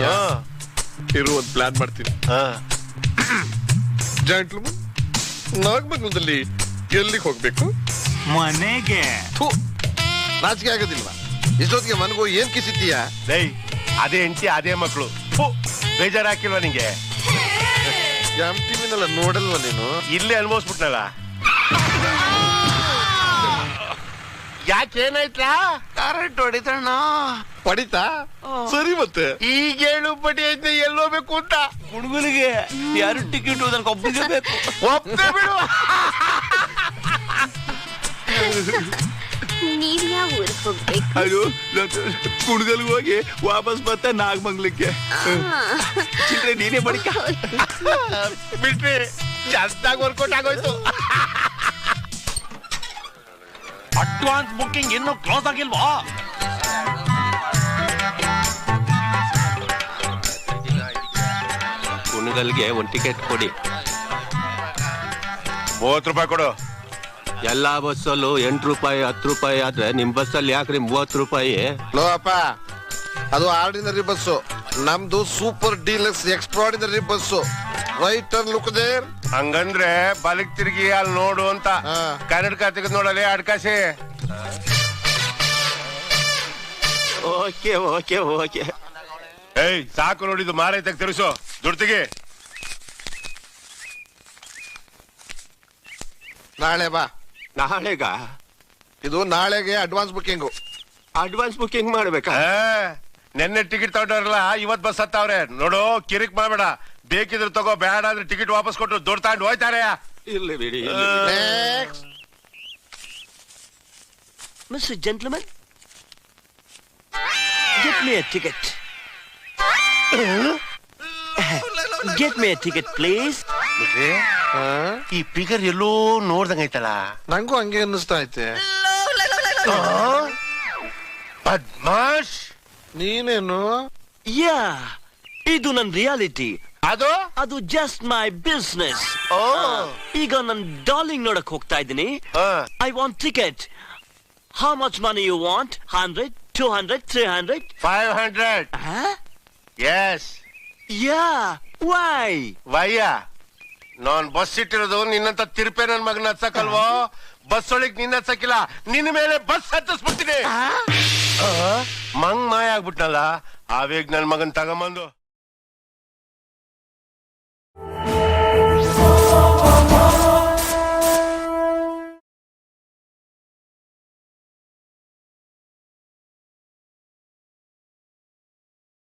ಇರು, ಒಂದು ಪ್ಲಾನ್ ಮಾಡ್ತೀನಿ. ಜಾಯಿಂಟ್ಲು ನಾಗಮಂಗಲದಲ್ಲಿ ಎಲ್ಲಿಗೆ ಹೋಗ್ಬೇಕು? ಮನೆಗೆ. ನಾಚಿಕೆ ಆಗೋದಿಲ್ವಾ? ಇಷ್ಟೊತ್ತಿಗೆ ಮನಗೋ ಏನ್ ಕಿಸಿತೀಯಾ? ಅದೇ ಹೆಂಡತಿ ಅದೇ ಮಕ್ಕಳು. ಬೇಜಾರ್ ಹಾಕಿಲ್ವಾ ನಿಂಗೆ? ಎಂ ಟಿವಿನೆಲ್ಲ ನೋಡಲ್ವ ನೀನು? ಇಲ್ಲೇ ಅನ್ಭವಿಸ್ಬಿಟ್ನಲ್ಲ. ಯಾಕೇನಾಯ್ತಾ? ಕರೆಂಟ್ ಹೊಡಿತಣ್ಣ. ಪಡಿತಾ? ಸರಿ ಮತ್ತೆ ಈಗ ಹೇಳು ಬಡಿ ಐತೆ ಎಲ್ಲೋಬೇಕು ಅಂತ. ಹುಡುಗನಿಗೆ ಯಾರು ಟಿಕೆಟ್ ನನಗೆ ಒಬ್ಬನಿಗೆ ಬೇಕು. ಒಪ್ಪೆ ಬಿಡು. ನೀವ್ ಯಾವ ಊರಿಗೆ ಹೋಗ್ಬೇಕು? ಅಯ್ಯೋ ಕುಣಗಲ್ಗೆ ಹೋಗಿ ವಾಪಸ್ ಬರ್ತಾ ನಾಗಮಂಗ್ಲಕ್ಕೆ. ಚಿಲ್ರೆ ನೀನೇ ಬಡಿಕ ಬಿಟ್ರಿ ಜಾಸ್ತಾಗಿ ವರ್ಕೌಟ್ ಆಗೋಯ್ತು. ಅಡ್ವಾನ್ಸ್ ಬುಕ್ಕಿಂಗ್ ಇನ್ನೂ ಕ್ಲೋಸ್ ಆಗಿಲ್ವಾ? ಕುಣಗಲ್ಗೆ ಒಂದ್ ಟಿಕೆಟ್ ಕೊಡಿ. 30 ರೂಪಾಯಿ ಕೊಡು. ಎಲ್ಲಾ ಬಸ್ಸಲ್ಲೂ 8 ರೂಪಾಯಿ 10 ರೂಪಾಯಿ ಆದ್ರೆ ನಿಮ್ ಬಸ್ಸಲ್ಲಿ ಯಾಕ್ರಿ 30 ರೂಪಾಯಿ? ಲೋ ಅಪ್ಪ, ಅದು ಆರ್ಡಿನರಿ ಬಸ್ಸು, ನಮ್ದು super deluxe extraordinary bus. Right turn look there. ಹಂಗಂದ್ರೆ ಬಲಕ್ ತಿರುಗಿ ಅಲ್ಲಿ ನೋಡು ಅಂತ. ಕನ್ನಡಕ ತೆಗೆದು ನೋಡಲಿ ಅಡ್ಕಾಸಿ. Okay okay okay. ಏಯ್ ಸಾಕು ನೋಡಿದ್ದು ಮಾರೈತೆ ತಿರ್ಸು. ದುಡ್ತಿಗೆ ನಾಳೆ ಬಾ. ನಾಳೆಗ? ಇದು ನಾಳೆಗೆ ಅಡ್ವಾನ್ಸ್ ಬುಕ್ಕಿಂಗು. ಅಡ್ವಾನ್ಸ್ ಬುಕ್ಕಿಂಗ್ ಮಾಡ್ಬೇಕಾ? ನೆನ್ನೆ ಟಿಕೆಟ್ ತಗೊಂಡವ್ರಲ್ಲ ಇವತ್ ಬಸ್ ಹತ್ತವ್ರೆ ನೋಡು. ಕಿರಿಕ್ ಮಾಡ್ಬೇಡ. ಬೇಕಿದ್ರೆ ತಗೋ, ಬೇಡ ಅಂದ್ರೆ ಟಿಕೆಟ್ ವಾಪಸ್ ಕೊಟ್ಟು ದುಡ್ಡು ತಗೊಂಡು ಹೋಯ್ತಾರೆ. ಇರ್ಲಿ ಬಿಡಿ. Mister gentleman, get me a ticket. Get me a ticket please. ಈ ಫಿಗರ್ ಎಲ್ಲೋ ನೋಡ್ದಂಗೈತಲ್ಲ. ನಂಗೂ ಹಂಗೆ ಅನ್ನಿಸ್ತಾ ಐತೆ. ಬದ್ಮಾಶ್ ನೀನೇನು? ಯಾ, ಇದು ನನ್ ರಿಯಾಲಿಟಿ. ಅದು ಜಸ್ಟ್ ಮೈ ಬಿಸ್ನೆಸ್. ಈಗ ನನ್ ಡಾರ್ಲಿಂಗ್ ನೋಡಕ್ ಹೋಗ್ತಾ ಇದ್ದೀನಿ. I want ticket. How much money you want? 100, 200, 300, 500. Yes. Yeah, why? ವಯ್ಯ, ನಾನ್ ಬಸ್ ಇಟ್ಟಿರೋದು ನಿನ್ನಂತ ತಿರುಪೆ ನನ್ ಮಗನ ಹತ್ಸಕಲ್ವೋ. ಬಸ್ ಒಳಗ್ ನಿನ್ನ ಹತ್ಸಕ್ಕಿಲ್ಲ, ನಿನ್ನ ಮೇಲೆ ಬಸ್ ಹತ್ತಿಸ್ಬಿಡ್ತೀನಿ. ಮಂಗ್ ಮಾಯ ಆಗ್ಬಿಟ್ನಲ್ಲ, ಆವೇಗ ನನ್ ಮಗನ್ ತಗೊಂಬಂದು